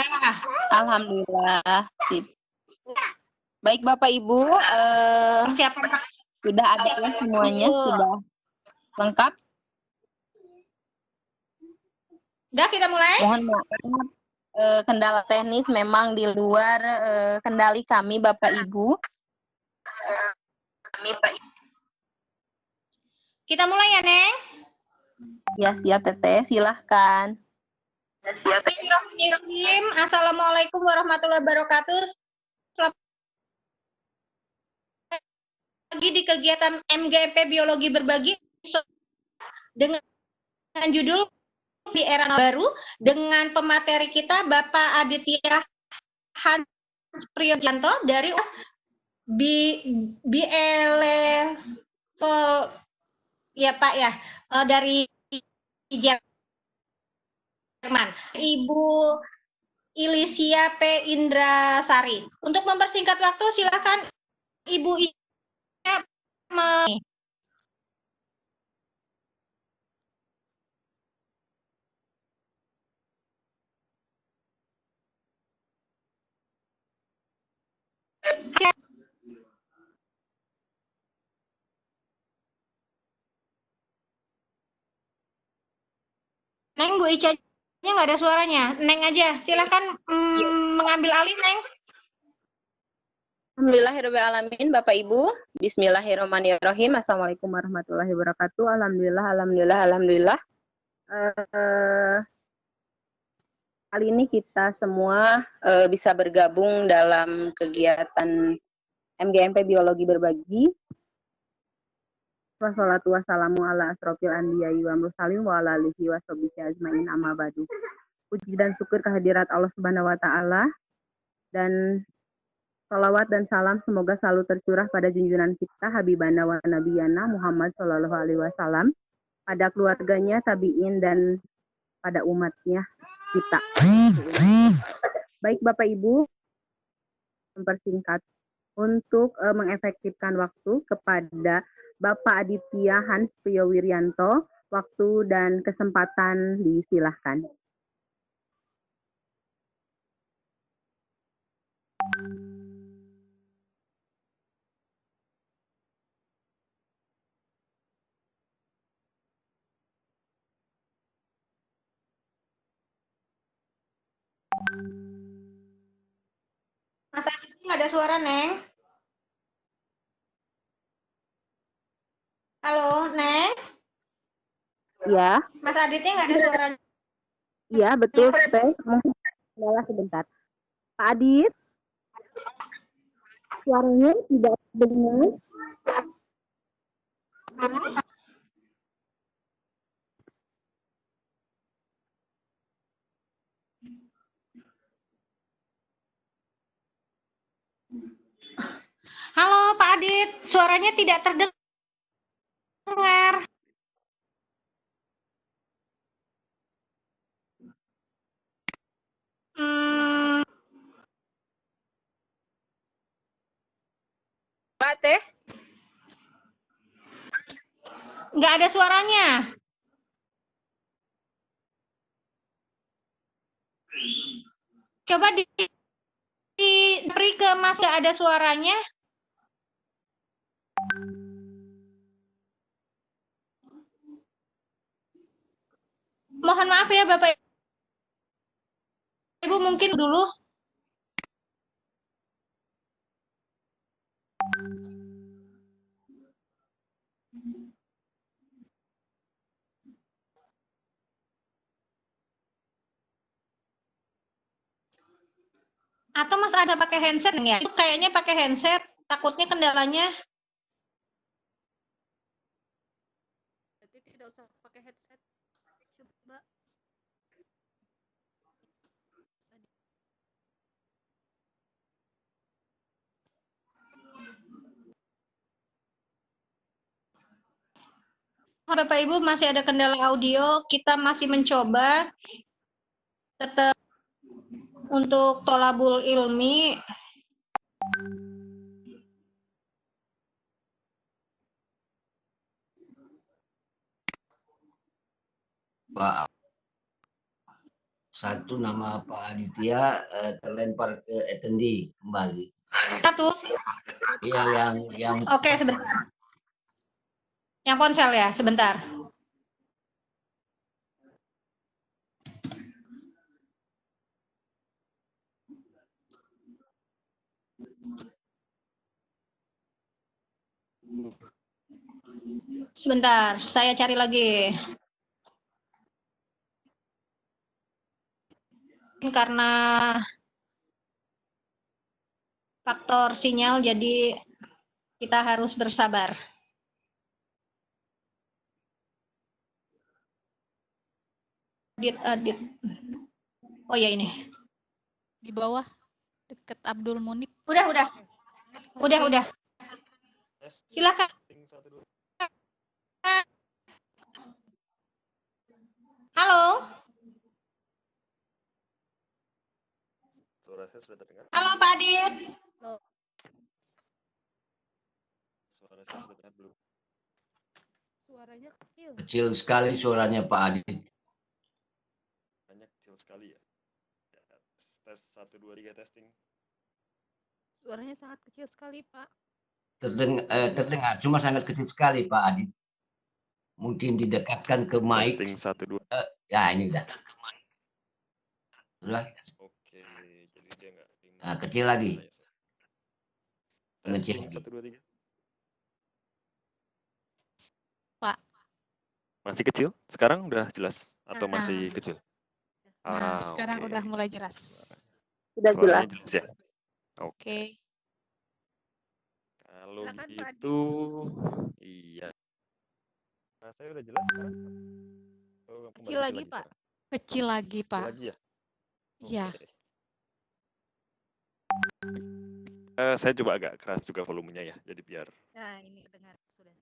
Alhamdulillah. Alhamdulillah. Sip. Baik Bapak Ibu, Persiapan sudah ada ya semuanya, sudah lengkap. Udah kita mulai? Mohon maaf, kendala teknis memang di luar kendali kami Bapak Ibu. Kita mulai ya, Neng? Ya siap Teteh, silahkan. Bismillahirrahmanirrahim. Assalamualaikum warahmatullahi wabarakatuh. Selamat lagi di kegiatan MGMP Biologi Berbagi dengan judul di era baru dengan pemateri kita Bapak Aditya Hans Priyojanto dari level ya Pak ya, dari Jerman. Ibu Ilisia P. Indrasari. Untuk mempersingkat waktu, silakan Ibu Ilisia. Neng, Bu Ica-nya nggak ada suaranya. Neng aja, silakan mengambil alih, Neng. Alhamdulillahirrahmanirrahim Bapak Ibu. Bismillahirrahmanirrahim. Assalamualaikum warahmatullahi wabarakatuh. Alhamdulillah. Kali ini kita semua bisa bergabung dalam kegiatan MGMP Biologi Berbagi. Wassalatu wassalamu ala asrofil anbiya'i wa mursalin wa ala alihi wa sahbihi ajmain amma ba'du. Puji dan syukur kehadirat Allah Subhanahu wa taala dan salawat dan salam semoga selalu tercurah pada junjungan kita Habibana wa Nabiyana Muhammad Shallallahu alaihi wasallam, pada keluarganya, tabi'in dan pada umatnya kita. Baik Bapak Ibu, mempersingkat untuk mengefektifkan waktu kepada Bapak Aditya Hans Priyowiranto, waktu dan kesempatan disilahkan. Mas Aditya nggak ada suara, Neng. Halo, Neng. Ya. Mas Aditya nggak ada suaranya. Iya, betul, Teh. Mungkin sebentar. Pak Adit, suaranya tidak dengar. Halo, Pak Adit. Suaranya tidak terdengar. Pak Teh? Nggak ada suaranya. Coba beri ke Mas, nggak ada suaranya. Mohon maaf ya Bapak Ibu, mungkin dulu. Atau Mas ada pakai handset ya? Kayaknya pakai handset, takutnya kendalanya. Berarti tidak usah pakai headset. Coba. Bapak Ibu, masih ada kendala audio, kita masih mencoba tetap untuk tolabul ilmi. satu nama Pak Aditya terlempar ke attendee kembali. Satu. Iya, yang Oke, sebentar. Yang ponsel ya, sebentar. Sebentar, saya cari lagi. Karena faktor sinyal, jadi kita harus bersabar. Adit. Oh ya ini. Di bawah deket Abdul Munib. Udah. Silakan. Halo. Suara saya sudah terdengar? Halo Pak Adit. Suara saya sudah terdengar belum? Suaranya kecil. Kecil sekali suaranya Pak Adit. Banyak kecil sekali ya. Tes 1, 2, 3 testing. Suaranya sangat kecil sekali, Pak. Terdengar, cuma sangat kecil sekali Pak Adit. Mungkin didekatkan ke mic. Testing 1, 2. Ya ini udah. Oke, jadi dia nggak. Nah, kecil lagi. Testing 1, 2, 3. Pak. Masih kecil? Sekarang udah jelas atau masih kecil? Nah, sekarang udah mulai jelas. Sudah Suaranya jelas. jelas ya? Oke. Kalau Silakan, Pak Adi. gitu, iya. Nah, saya udah jelas sekarang. Kecil lagi, Pak. Kecil lagi, Pak. Kecil lagi ya? Iya. Okay. Saya coba agak keras juga volumenya ya, jadi biar. Nah, ini dengar sudah.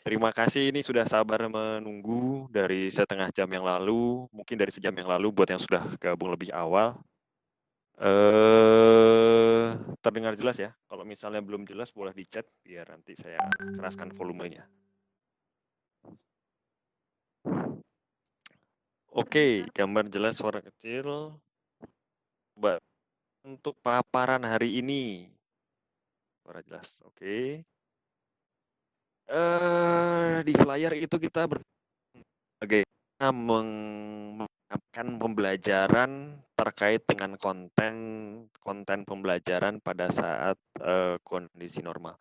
Terima kasih, ini sudah sabar menunggu dari setengah jam yang lalu, mungkin dari sejam yang lalu buat yang sudah gabung lebih awal. Terdengar jelas ya? Kalau misalnya belum jelas boleh di chat biar nanti saya keraskan volumenya. Oke, gambar jelas, suara kecil. Coba untuk paparan hari ini. Suara jelas, oke. Di flyer itu kita bagaimana menyiapkan pembelajaran terkait dengan konten pembelajaran pada saat kondisi normal.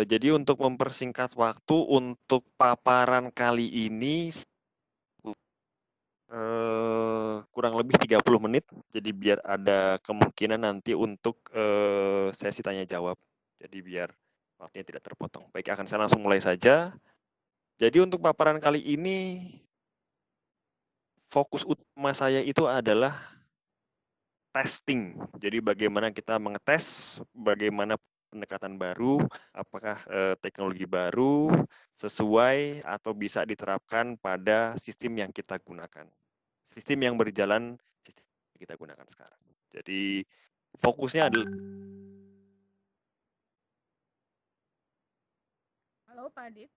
Jadi untuk mempersingkat waktu untuk paparan kali ini kurang lebih 30 menit. Jadi biar ada kemungkinan nanti untuk sesi tanya jawab. Jadi biar waktunya tidak terpotong. Baik, akan saya langsung mulai saja. Jadi untuk paparan kali ini fokus utama saya itu adalah testing. Jadi bagaimana kita mengetes, bagaimana pendekatan baru, apakah teknologi baru sesuai atau bisa diterapkan pada sistem yang kita gunakan. Sistem yang berjalan sistem yang kita gunakan sekarang. Jadi fokusnya adalah. Halo, Pak Adit.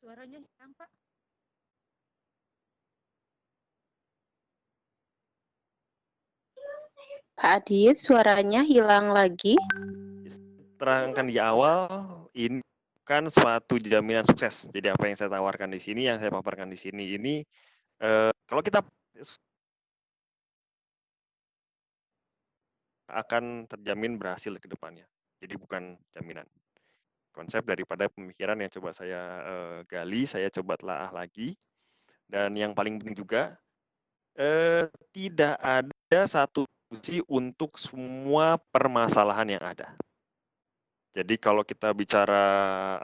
Suaranya hilang, Pak. Pak Adit, suaranya hilang lagi. Terangkan di awal, ini bukan suatu jaminan sukses. Jadi apa yang saya tawarkan di sini, yang saya paparkan di sini ini, kalau kita akan terjamin berhasil ke depannya. Jadi bukan jaminan. Konsep daripada pemikiran yang coba saya gali, saya coba telaah lagi. Dan yang paling penting juga, tidak ada satu solusi untuk semua permasalahan yang ada. Jadi kalau kita bicara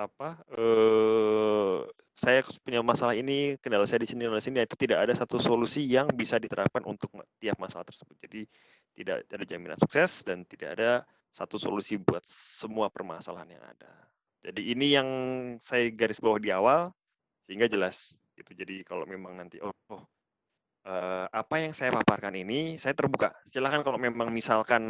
saya punya masalah ini, kendala saya di sini, itu tidak ada satu solusi yang bisa diterapkan untuk tiap masalah tersebut. Jadi tidak ada jaminan sukses dan tidak ada satu solusi buat semua permasalahan yang ada. Jadi ini yang saya garis bawah di awal sehingga jelas gitu. Jadi kalau memang nanti apa yang saya paparkan ini saya terbuka. Silakan kalau memang misalkan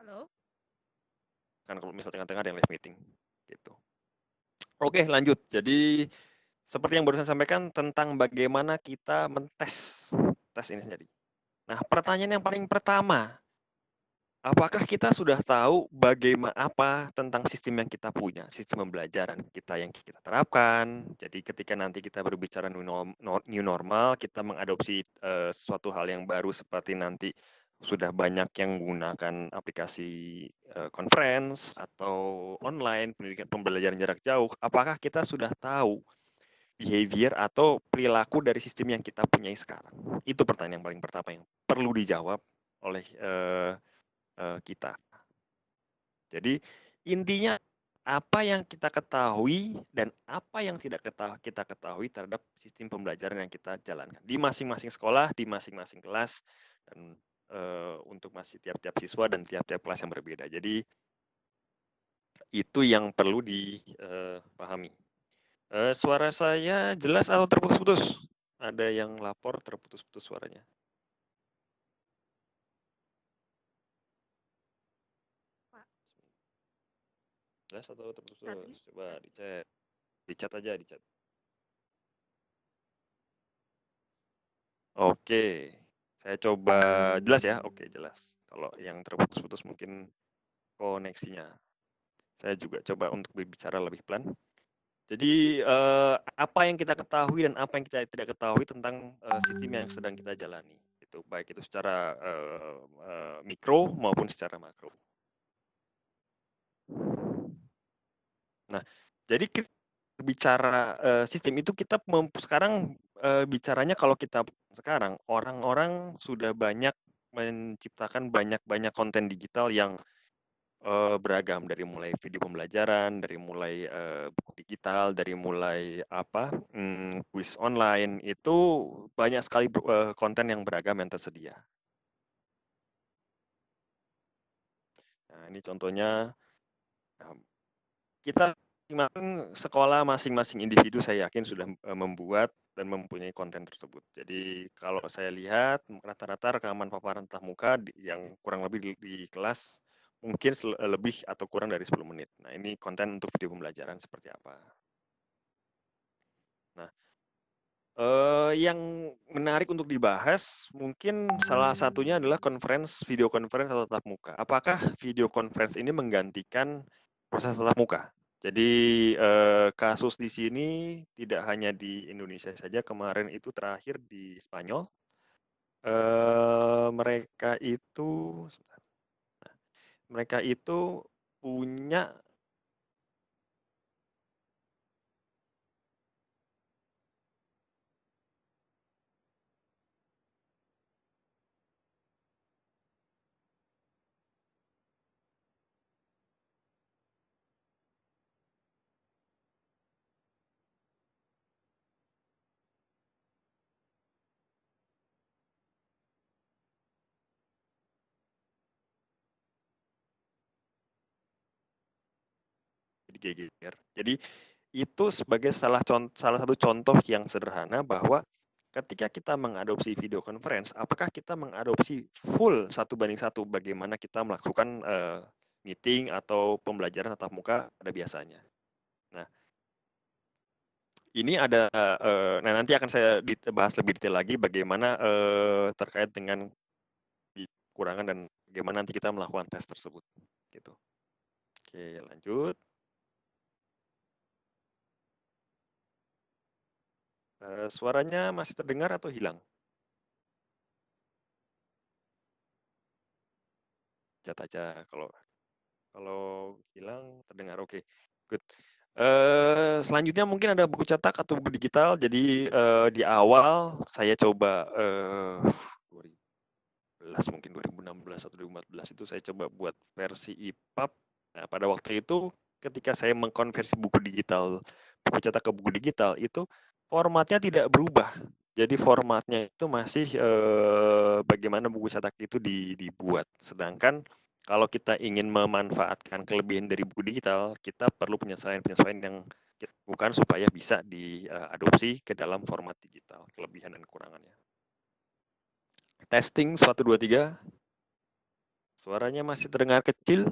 Halo? kan kalau misal tengah-tengah ada yang live meeting gitu. Oke, lanjut. Jadi seperti yang baru saya sampaikan tentang bagaimana kita mentes tes ini sendiri. Nah, pertanyaan yang paling pertama, apakah kita sudah tahu bagaimana apa tentang sistem yang kita punya, sistem pembelajaran kita yang kita terapkan. Jadi ketika nanti kita berbicara new normal, kita mengadopsi sesuatu hal yang baru seperti nanti sudah banyak yang menggunakan aplikasi conference atau online pendidikan pembelajaran jarak jauh. Apakah kita sudah tahu behavior atau perilaku dari sistem yang kita punyai sekarang? Itu pertanyaan yang paling pertama yang perlu dijawab oleh kita. Jadi intinya apa yang kita ketahui dan apa yang tidak kita ketahui terhadap sistem pembelajaran yang kita jalankan di masing-masing sekolah, di masing-masing kelas, dan untuk masih tiap-tiap siswa dan tiap-tiap kelas yang berbeda. Jadi itu yang perlu dipahami. Suara saya jelas atau terputus-putus? Ada yang lapor terputus-putus suaranya. Pak. Jelas atau Tadi. terputus-putus? Coba dicek. Dicat aja, dicat. Oke, saya coba jelas ya. Oke, jelas. Kalau yang terputus-putus mungkin koneksinya. Saya juga coba untuk berbicara lebih pelan. Jadi apa yang kita ketahui dan apa yang kita tidak ketahui tentang sistem yang sedang kita jalani, itu baik itu secara mikro maupun secara makro. Nah, jadi kita bicara sistem itu kita sekarang bicaranya kalau kita sekarang orang-orang sudah banyak menciptakan banyak konten digital yang beragam, dari mulai video pembelajaran, dari mulai buku digital, dari mulai kuis online, itu banyak sekali konten yang beragam yang tersedia. Nah, ini contohnya kita sekolah masing-masing individu saya yakin sudah membuat dan mempunyai konten tersebut. Jadi kalau saya lihat rata-rata rekaman paparan tatap muka yang kurang lebih di kelas mungkin lebih atau kurang dari 10 menit. Nah, ini konten untuk video pembelajaran seperti apa. Nah, yang menarik untuk dibahas mungkin salah satunya adalah video conference atau tatap muka. Apakah video conference ini menggantikan proses tatap muka? Jadi kasus di sini tidak hanya di Indonesia saja, kemarin itu terakhir di Spanyol. Mereka itu punya GGR. Jadi itu sebagai salah satu contoh yang sederhana bahwa ketika kita mengadopsi video conference, apakah kita mengadopsi full 1:1 bagaimana kita melakukan meeting atau pembelajaran tatap muka pada biasanya. Nah, ini ada, nah nanti akan saya bahas lebih detail lagi bagaimana terkait dengan kekurangan dan bagaimana nanti kita melakukan tes tersebut. Gitu. Oke, lanjut. Suaranya masih terdengar atau hilang? Cat aja kalau hilang terdengar. Oke, good. Selanjutnya mungkin ada buku cetak atau buku digital. Jadi di awal saya coba mungkin 2016 atau 2014 itu saya coba buat versi EPUB. Nah, pada waktu itu ketika saya mengkonversi buku cetak ke buku digital itu formatnya tidak berubah. Jadi formatnya itu masih bagaimana buku cetak itu dibuat. Sedangkan kalau kita ingin memanfaatkan kelebihan dari buku digital, kita perlu penyesuaian-penyesuaian yang kita lakukan supaya bisa diadopsi ke dalam format digital, kelebihan dan kekurangannya. Testing 1 2 3. Suaranya masih terdengar kecil.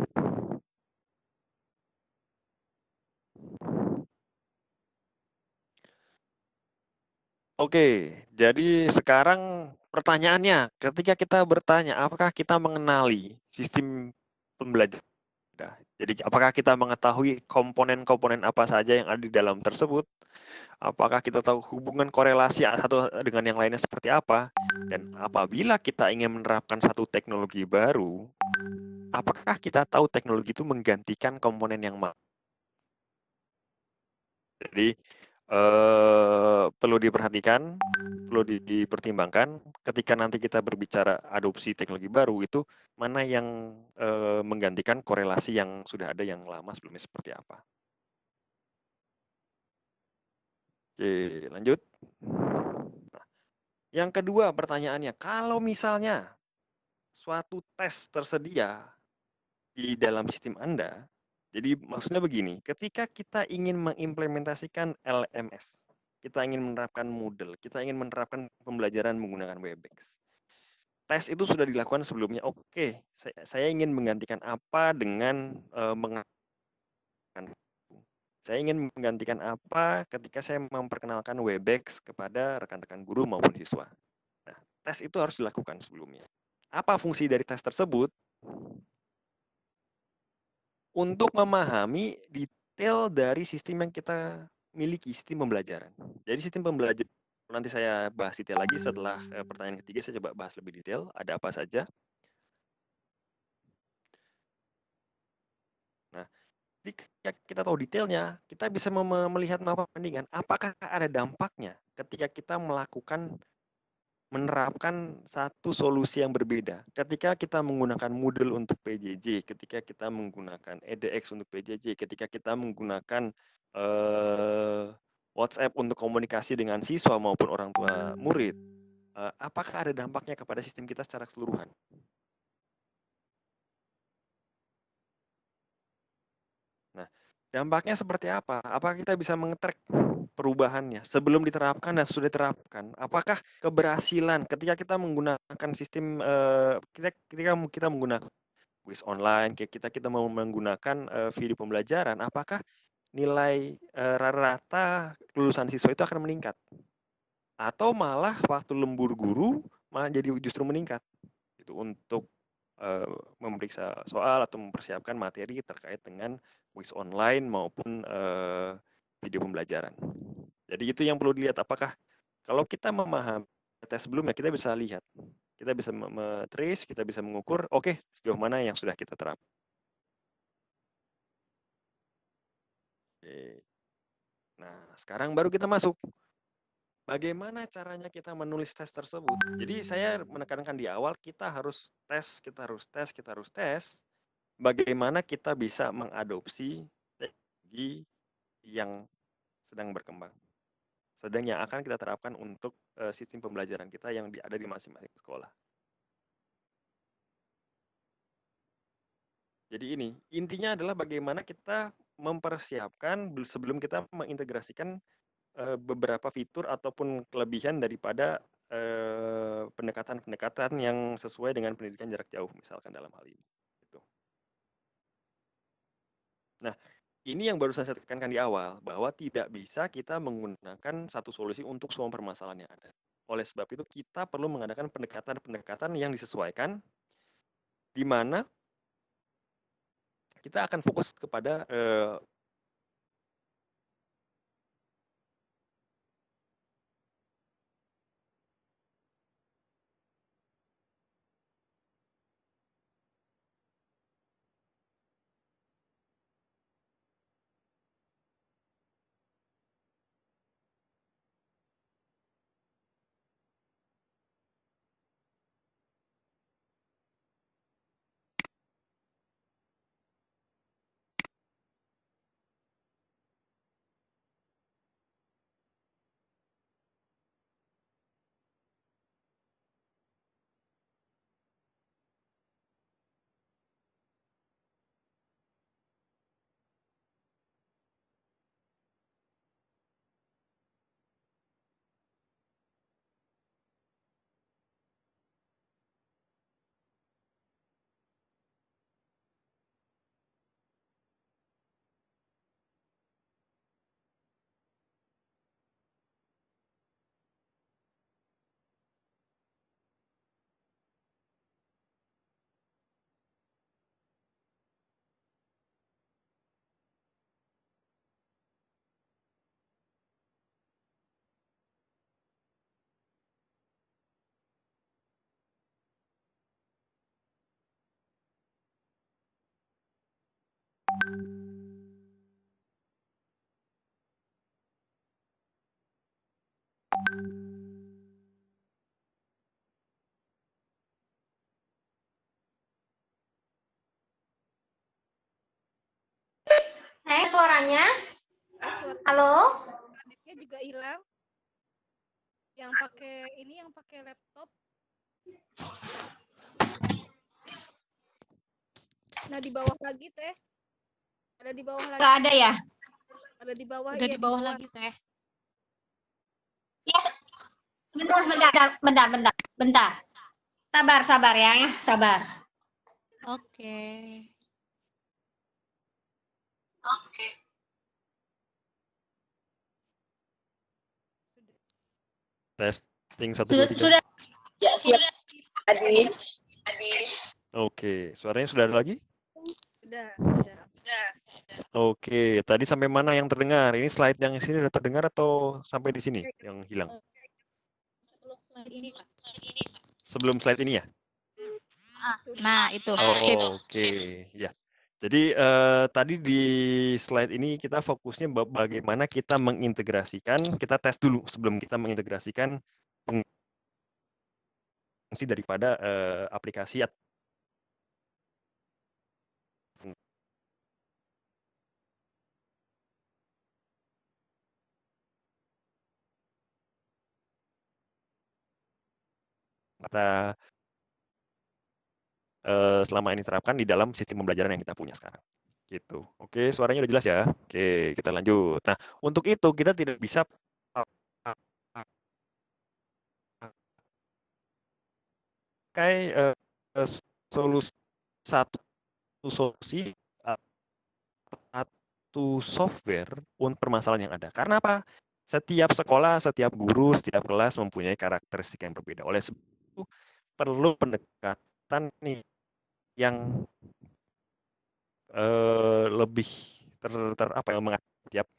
Oke, jadi sekarang pertanyaannya, ketika kita bertanya, apakah kita mengenali sistem pembelajaran? Jadi, apakah kita mengetahui komponen-komponen apa saja yang ada di dalam tersebut? Apakah kita tahu hubungan korelasi satu dengan yang lainnya seperti apa? Dan apabila kita ingin menerapkan satu teknologi baru, apakah kita tahu teknologi itu menggantikan komponen yang mana? Jadi, perlu diperhatikan, perlu dipertimbangkan ketika nanti kita berbicara adopsi teknologi baru itu mana yang menggantikan korelasi yang sudah ada yang lama sebelumnya seperti apa. Oke, lanjut. Nah, yang kedua pertanyaannya, kalau misalnya suatu tes tersedia di dalam sistem Anda, jadi maksudnya begini, ketika kita ingin mengimplementasikan LMS, kita ingin menerapkan Moodle, kita ingin menerapkan pembelajaran menggunakan Webex. Tes itu sudah dilakukan sebelumnya. Oke, saya ingin menggantikan apa dengan saya ingin menggantikan apa ketika saya memperkenalkan Webex kepada rekan-rekan guru maupun siswa. Nah, tes itu harus dilakukan sebelumnya. Apa fungsi dari tes tersebut? Untuk memahami detail dari sistem yang kita miliki, sistem pembelajaran. Jadi sistem pembelajaran nanti saya bahas detail lagi setelah pertanyaan ketiga, saya coba bahas lebih detail, ada apa saja. Nah, jika kita tahu detailnya, kita bisa melihat mapa perbandingan, apakah ada dampaknya ketika kita menerapkan satu solusi yang berbeda. Ketika kita menggunakan Moodle untuk PJJ, ketika kita menggunakan edX untuk PJJ, ketika kita menggunakan WhatsApp untuk komunikasi dengan siswa maupun orang tua murid, apakah ada dampaknya kepada sistem kita secara keseluruhan? Nah, dampaknya seperti apa? Apakah kita bisa mengetrack perubahannya sebelum diterapkan dan sudah diterapkan? Apakah keberhasilan ketika kita menggunakan sistem ketika kita menggunakan kuis online, kita mau menggunakan video pembelajaran, apakah nilai rata-rata lulusan siswa itu akan meningkat? Atau malah waktu lembur guru malah jadi justru meningkat itu untuk memeriksa soal atau mempersiapkan materi terkait dengan kuis online maupun video pembelajaran. Jadi itu yang perlu dilihat, apakah kalau kita memahami tes sebelumnya, kita bisa lihat, kita bisa trace, kita bisa mengukur, oke, sejauh mana yang sudah kita terapkan. Oke. Nah, sekarang baru kita masuk. Bagaimana caranya kita menulis tes tersebut? Jadi saya menekankan di awal, kita harus tes, kita harus tes, kita harus tes. Bagaimana kita bisa mengadopsi teknologi yang sedang berkembang, sedang yang akan kita terapkan untuk sistem pembelajaran kita yang ada di masing-masing sekolah. Jadi ini, intinya adalah bagaimana kita mempersiapkan sebelum kita mengintegrasikan beberapa fitur ataupun kelebihan daripada pendekatan-pendekatan yang sesuai dengan pendidikan jarak jauh, misalkan dalam hal ini. Gitu. Nah, ini yang baru saya tekankan di awal, bahwa tidak bisa kita menggunakan satu solusi untuk semua permasalahan yang ada. Oleh sebab itu, kita perlu mengadakan pendekatan-pendekatan yang disesuaikan, di mana kita akan fokus kepada Suaranya? Suara Halo? Aditnya juga hilang. Yang pakai laptop. Nah, di bawah lagi, Teh. Ada di bawah lagi. Nggak ada ya? Ada di bawah, Udah iya, di bawah lagi, Teh. Ya, bentar. Sabar ya, sabar. Oke. Testing 1, 2, 3. Sudah. Oke, suaranya sudah ada lagi? Sudah. Oke, tadi sampai mana yang terdengar? Ini slide yang sini sudah terdengar atau sampai di sini yang hilang? Sebelum slide ini, Pak. Sebelum slide ini ya? Nah, itu. Oke, ya. Jadi tadi di slide ini kita fokusnya bagaimana kita mengintegrasikan, kita tes dulu sebelum kita mengintegrasikan fungsi daripada aplikasi kita selama ini terapkan di dalam sistem pembelajaran yang kita punya sekarang. Gitu. Oke, suaranya udah jelas ya? Oke, kita lanjut. Nah, untuk itu kita tidak bisa pakai solusi satu software untuk permasalahan yang ada. Karena apa? Setiap sekolah, setiap guru, setiap kelas mempunyai karakteristik yang berbeda. Oleh sebab itu perlu pendekatan nih yang lebih apa yang tiap.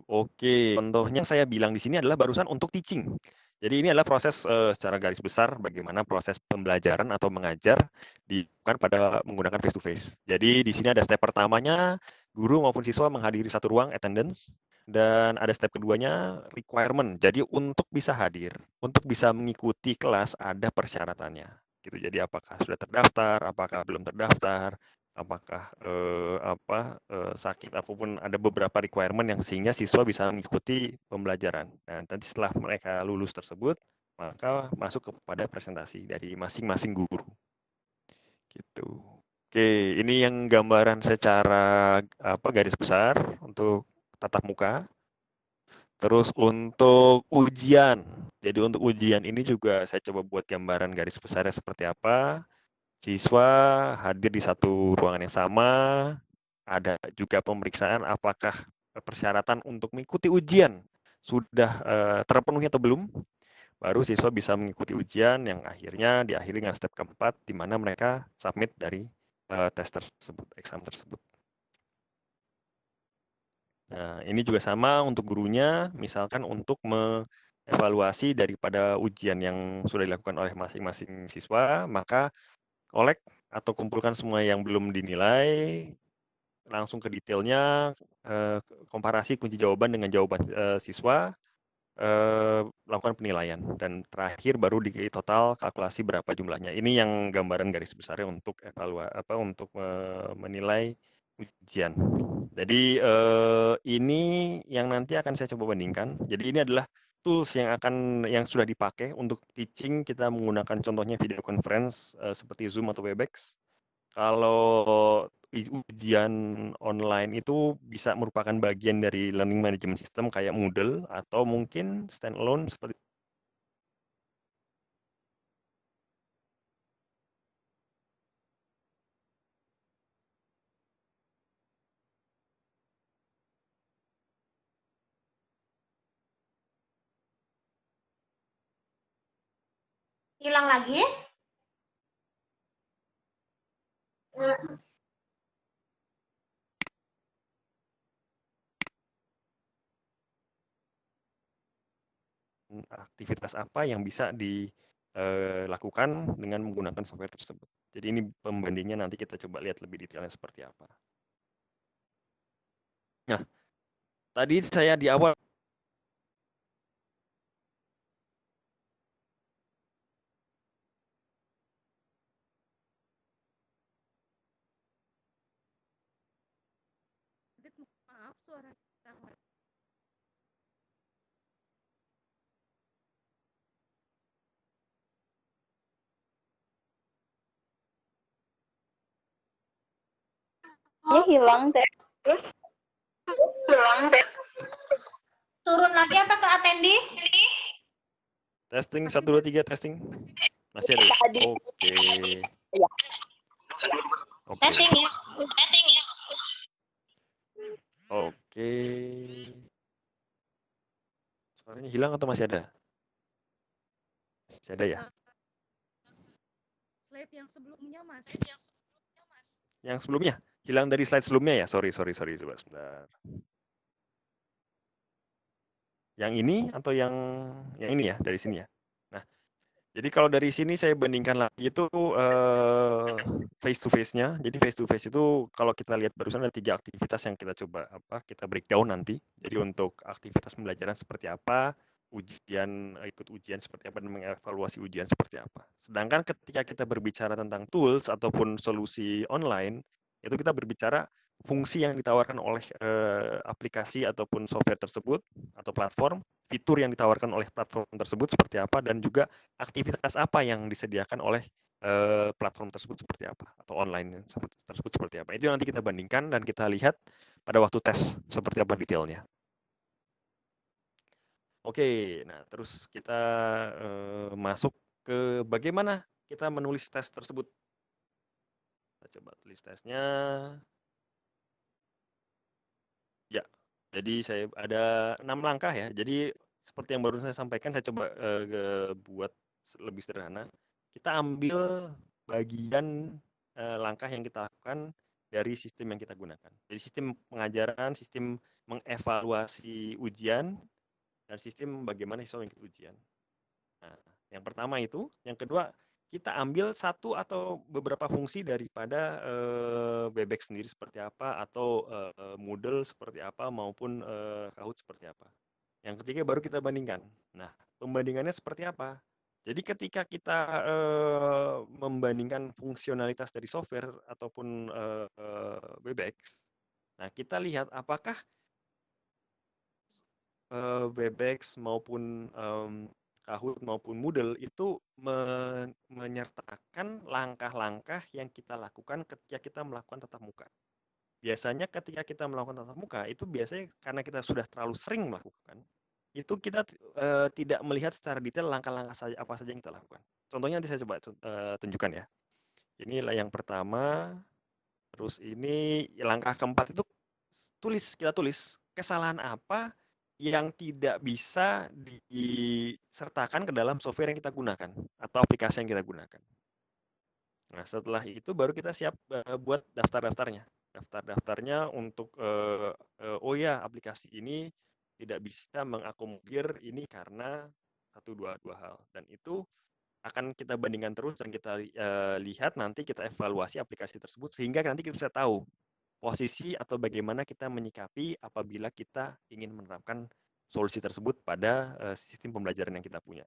Oke, contohnya saya bilang di sini adalah barusan untuk teaching. Jadi ini adalah proses secara garis besar bagaimana proses pembelajaran atau mengajar dilakukan pada menggunakan face to face. Jadi di sini ada step pertamanya guru maupun siswa menghadiri satu ruang attendance dan ada step keduanya requirement. Jadi untuk bisa hadir, untuk bisa mengikuti kelas ada persyaratannya. Gitu. Jadi apakah sudah terdaftar, apakah belum terdaftar, apakah sakit apapun, ada beberapa requirement yang sehingga siswa bisa mengikuti pembelajaran. Dan nanti setelah mereka lulus tersebut, maka masuk kepada presentasi dari masing-masing guru. Gitu. Oke, ini yang gambaran secara garis besar untuk tatap muka. Terus untuk ujian. Jadi untuk ujian ini juga saya coba buat gambaran garis besarnya seperti apa. Siswa hadir di satu ruangan yang sama, ada juga pemeriksaan apakah persyaratan untuk mengikuti ujian sudah terpenuhi atau belum. Baru siswa bisa mengikuti ujian yang akhirnya diakhiri dengan step keempat, di mana mereka submit dari tes tersebut, exam tersebut. Nah, ini juga sama untuk gurunya, misalkan untuk mengevaluasi daripada ujian yang sudah dilakukan oleh masing-masing siswa, maka kolek atau kumpulkan semua yang belum dinilai, langsung ke detailnya, komparasi kunci jawaban dengan jawaban siswa, lakukan penilaian, dan terakhir baru di total kalkulasi berapa jumlahnya. Ini yang gambaran garis besarnya untuk untuk menilai ujian. Jadi ini yang nanti akan saya coba bandingkan. Jadi ini adalah tools yang sudah dipakai untuk teaching. Kita menggunakan contohnya video conference seperti Zoom atau Webex. Kalau ujian online itu bisa merupakan bagian dari learning management system kayak Moodle atau mungkin standalone seperti Hilang lagi? aktivitas apa yang bisa dilakukan dengan menggunakan software tersebut. Jadi ini pembandingnya nanti kita coba lihat lebih detailnya seperti apa. Nah, tadi saya di awal Adit, maaf suara kita nggak. Ya hilang teh. Turun lagi apa ke attendi? testing Masih 1 2 3 testing. Masih ada ya? Tadi. Oke. Iya. Oke. Testing ya. Oke. Suaranya hilang atau masih ada? Masih ada ya? Slide yang sebelumnya Mas. Yang sebelumnya? Hilang dari slide sebelumnya ya? Sorry. Coba sebentar. Yang ini atau yang ini ya? Dari sini ya? Nah, jadi kalau dari sini saya bandingkan lagi itu face to face-nya. Jadi face to face itu kalau kita lihat barusan ada 3 aktivitas yang kita coba kita breakdown nanti. Jadi untuk aktivitas pembelajaran seperti apa, ikut ujian seperti apa, dan mengevaluasi ujian seperti apa. Sedangkan ketika kita berbicara tentang tools ataupun solusi online, itu kita berbicara fungsi yang ditawarkan oleh aplikasi ataupun software tersebut atau platform, fitur yang ditawarkan oleh platform tersebut seperti apa, dan juga aktivitas apa yang disediakan oleh platform tersebut seperti apa, atau online tersebut seperti apa. Itu yang nanti kita bandingkan dan kita lihat pada waktu tes seperti apa detailnya. Oke, nah terus kita masuk ke bagaimana kita menulis tes tersebut. Kita coba tulis tesnya. Ya, jadi saya ada 6 langkah ya. Jadi seperti yang baru saya sampaikan, saya coba buat lebih sederhana. Kita ambil bagian langkah yang kita lakukan dari sistem yang kita gunakan. Jadi sistem pengajaran, sistem mengevaluasi ujian, dan sistem bagaimana siswa mengikuti ujian. Nah, yang pertama itu, yang kedua kita ambil satu atau beberapa fungsi daripada Bebek sendiri seperti apa, atau Moodle seperti apa, maupun Kahoot seperti apa. Yang ketiga baru kita bandingkan. Nah, pembandingannya seperti apa? Jadi ketika kita membandingkan fungsionalitas dari software ataupun Bebek, nah kita lihat apakah Webex maupun Kahoot maupun Moodle itu menyertakan langkah-langkah yang kita lakukan ketika kita melakukan tatap muka. Biasanya ketika kita melakukan tatap muka itu biasanya karena kita sudah terlalu sering melakukan, itu kita tidak melihat secara detail langkah-langkah apa saja yang kita lakukan. Contohnya nanti saya coba tunjukkan ya. Inilah yang pertama. Terus ini langkah keempat itu kita tulis kesalahan apa yang tidak bisa disertakan ke dalam software yang kita gunakan atau aplikasi yang kita gunakan. Nah, setelah itu baru kita siap buat daftar-daftarnya. Daftar-daftarnya untuk oh ya, aplikasi ini tidak bisa mengakomodir ini karena dua hal, dan itu akan kita bandingkan terus dan kita lihat nanti, kita evaluasi aplikasi tersebut sehingga nanti kita bisa tahu posisi atau bagaimana kita menyikapi apabila kita ingin menerapkan solusi tersebut pada sistem pembelajaran yang kita punya.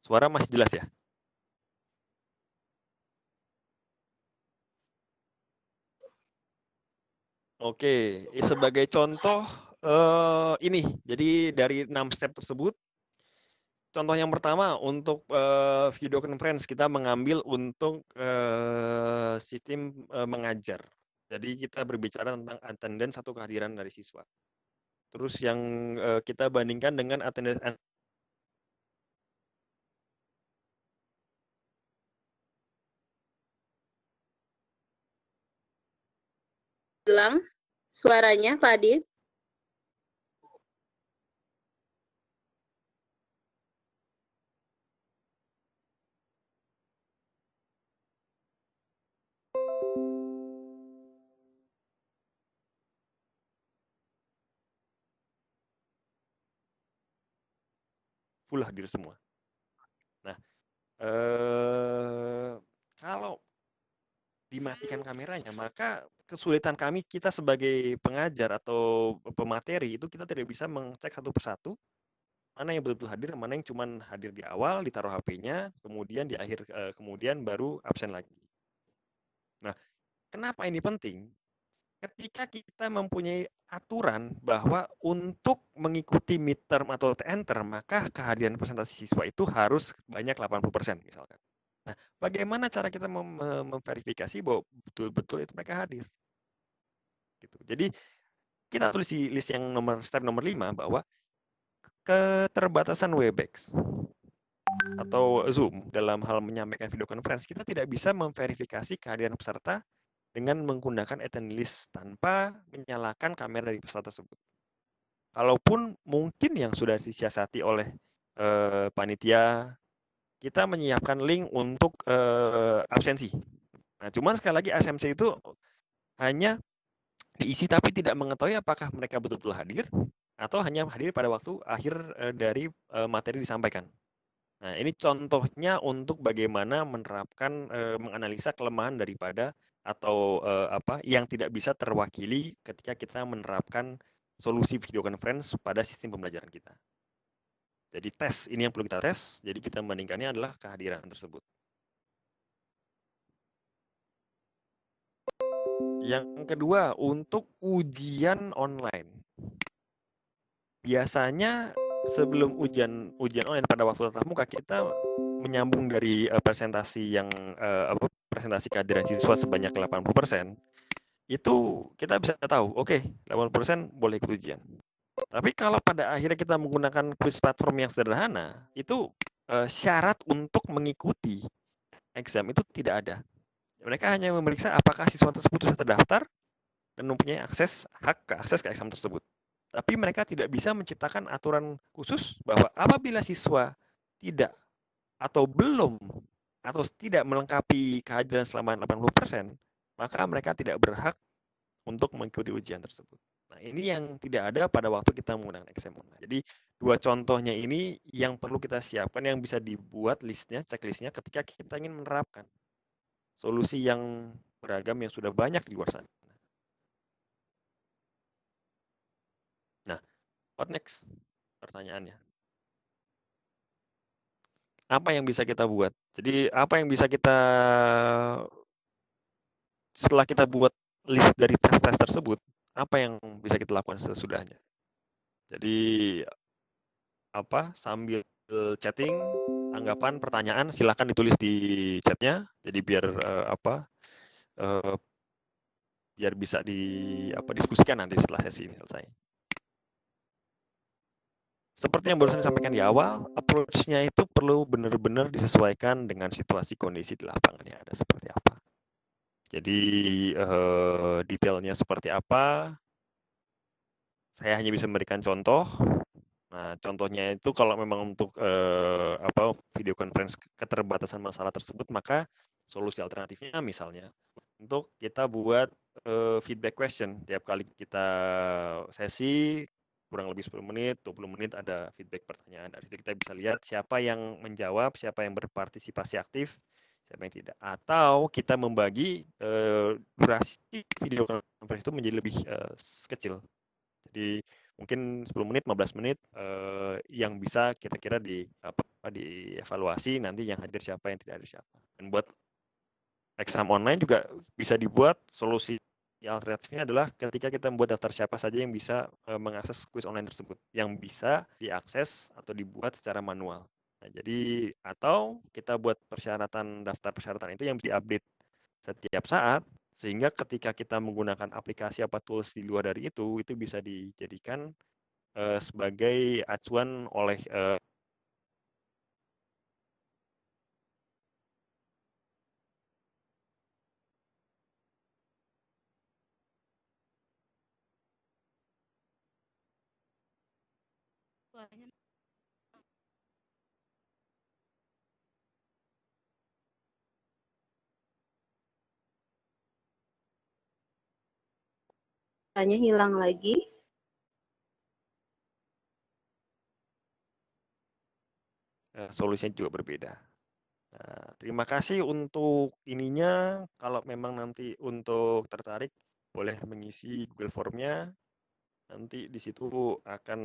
Suara masih jelas ya? Oke, sebagai contoh ini, jadi dari 6 step tersebut, contoh yang pertama untuk video conference kita mengambil untuk sistem mengajar. Jadi kita berbicara tentang attendance atau kehadiran dari siswa. Terus yang kita bandingkan dengan attendance Hilang suaranya, Pak Adit. full hadir semua. Nah, kalau dimatikan kameranya, maka kesulitan kita sebagai pengajar atau pemateri itu kita tidak bisa mengecek satu persatu mana yang betul-betul hadir, mana yang cuman hadir di awal, ditaruh HP-nya, kemudian di akhir kemudian baru absen lagi. Nah, kenapa ini penting? Ketika kita mempunyai aturan bahwa untuk mengikuti midterm atau TNTer, maka kehadiran presentasi siswa itu harus banyak 80% misalkan. Nah, bagaimana cara kita memverifikasi bahwa betul-betul itu mereka hadir? Gitu. Jadi kita tulis di list yang step nomor 5 bahwa keterbatasan Webex atau Zoom dalam hal menyampaikan video conference, kita tidak bisa memverifikasi kehadiran peserta dengan menggunakan attendee list tanpa menyalakan kamera dari peserta tersebut. Kalaupun mungkin yang sudah disiasati oleh panitia, kita menyiapkan link untuk absensi. Nah, cuman sekali lagi absensi itu hanya diisi tapi tidak mengetahui apakah mereka betul-betul hadir atau hanya hadir pada waktu akhir dari materi disampaikan. Nah, ini contohnya untuk bagaimana menerapkan menganalisa kelemahan daripada atau apa yang tidak bisa terwakili ketika kita menerapkan solusi video conference pada sistem pembelajaran kita. Jadi tes ini yang perlu kita tes. Jadi kita membandingkannya adalah kehadiran tersebut. Yang kedua, untuk ujian online. Biasanya sebelum ujian online pada waktu tatap muka, kita menyambung dari presentasi yang presentasi kehadiran siswa sebanyak 80%, itu kita bisa tahu, oke, 80% boleh ikut ujian. Tapi kalau pada akhirnya kita menggunakan quiz platform yang sederhana, itu syarat untuk mengikuti exam itu tidak ada. Mereka hanya memeriksa apakah siswa tersebut sudah terdaftar dan mempunyai hak ke exam tersebut. Tapi mereka tidak bisa menciptakan aturan khusus bahwa apabila siswa tidak atau belum atau tidak melengkapi kehadiran selama 80%, maka mereka tidak berhak untuk mengikuti ujian tersebut. Nah, ini yang tidak ada pada waktu kita menggunakan exam online. Jadi, dua contohnya ini yang perlu kita siapkan, yang bisa dibuat listnya, checklistnya ketika kita ingin menerapkan solusi yang beragam yang sudah banyak di luar sana. Nah, what next? Pertanyaannya. Apa yang bisa kita buat? Jadi, apa yang bisa kita setelah kita buat list dari tes-tes tersebut, apa yang bisa kita lakukan sesudahnya? Jadi sambil chatting, tanggapan, pertanyaan silakan ditulis di chatnya. Jadi biar biar bisa diskusikan nanti setelah sesi ini selesai. Seperti yang barusan disampaikan di awal, approach-nya itu perlu benar-benar disesuaikan dengan situasi kondisi di lapangan yang ada seperti apa. Jadi detailnya seperti apa, saya hanya bisa memberikan contoh. Nah, contohnya itu kalau memang untuk video conference keterbatasan masalah tersebut, maka solusi alternatifnya misalnya untuk kita buat feedback question. Tiap kali kita sesi kurang lebih 10 menit, 20 menit ada feedback pertanyaan. Dari situ kita bisa lihat siapa yang menjawab, siapa yang berpartisipasi aktif, siapa yang tidak. Atau kita membagi durasi video conference itu menjadi lebih kecil. Jadi mungkin 10 menit, 15 menit yang bisa kira-kira dievaluasi nanti yang hadir siapa, yang tidak hadir siapa. Dan buat exam online juga bisa dibuat solusi alternatifnya adalah ketika kita membuat daftar siapa saja yang bisa mengakses quiz online tersebut, yang bisa diakses atau dibuat secara manual. Nah, jadi atau kita buat daftar persyaratan itu yang diupdate setiap saat, sehingga ketika kita menggunakan aplikasi apa tools di luar dari itu bisa dijadikan sebagai acuan oleh Suaranya Tanya hilang lagi. solusinya juga berbeda. Nah, terima kasih untuk ininya. Kalau memang nanti untuk tertarik, boleh mengisi Google Form-nya. Nanti di situ akan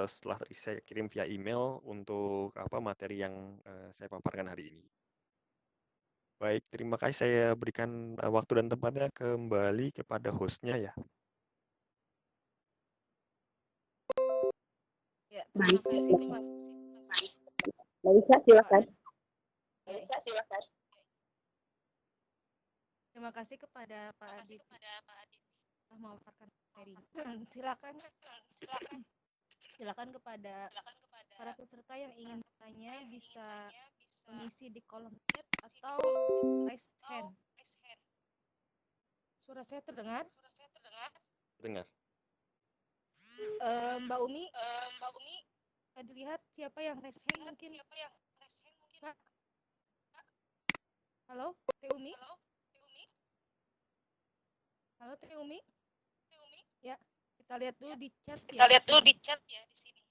setelah saya kirim via email untuk materi yang saya paparkan hari ini. Baik, terima kasih. Saya berikan waktu dan tempatnya kembali kepada hostnya ya. Ya, Baik. terima kasih Pak. Mbak Ica, silakan. Silakan. Terima kasih kepada Pak Adit telah memaparkan materi. Silakan kepada para peserta yang ingin bertanya bisa mengisi di kolom chat atau raise hand. Suara saya terdengar? Dengar. Mbak Umi, bisa dilihat siapa yang raise hand mungkin? Mbak? Halo, Teh Umi? Halo, Teh Umi? Ya, kita lihat dulu di chat ya. Di sini.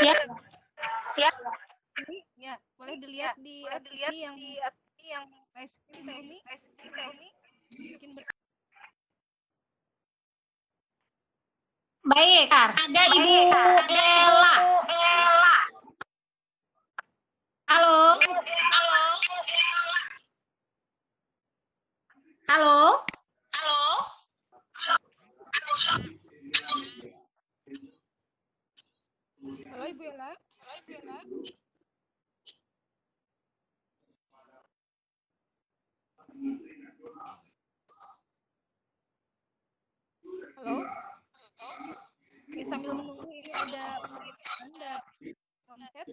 Ya. Ya, boleh dilihat di yang raise hand Teh Umi? Mungkin Baik, ada Ibu Ella. Halo. Halo. Halo Ibu Ella. Halo. Oke, sambil menunggu ini ada Anda chat.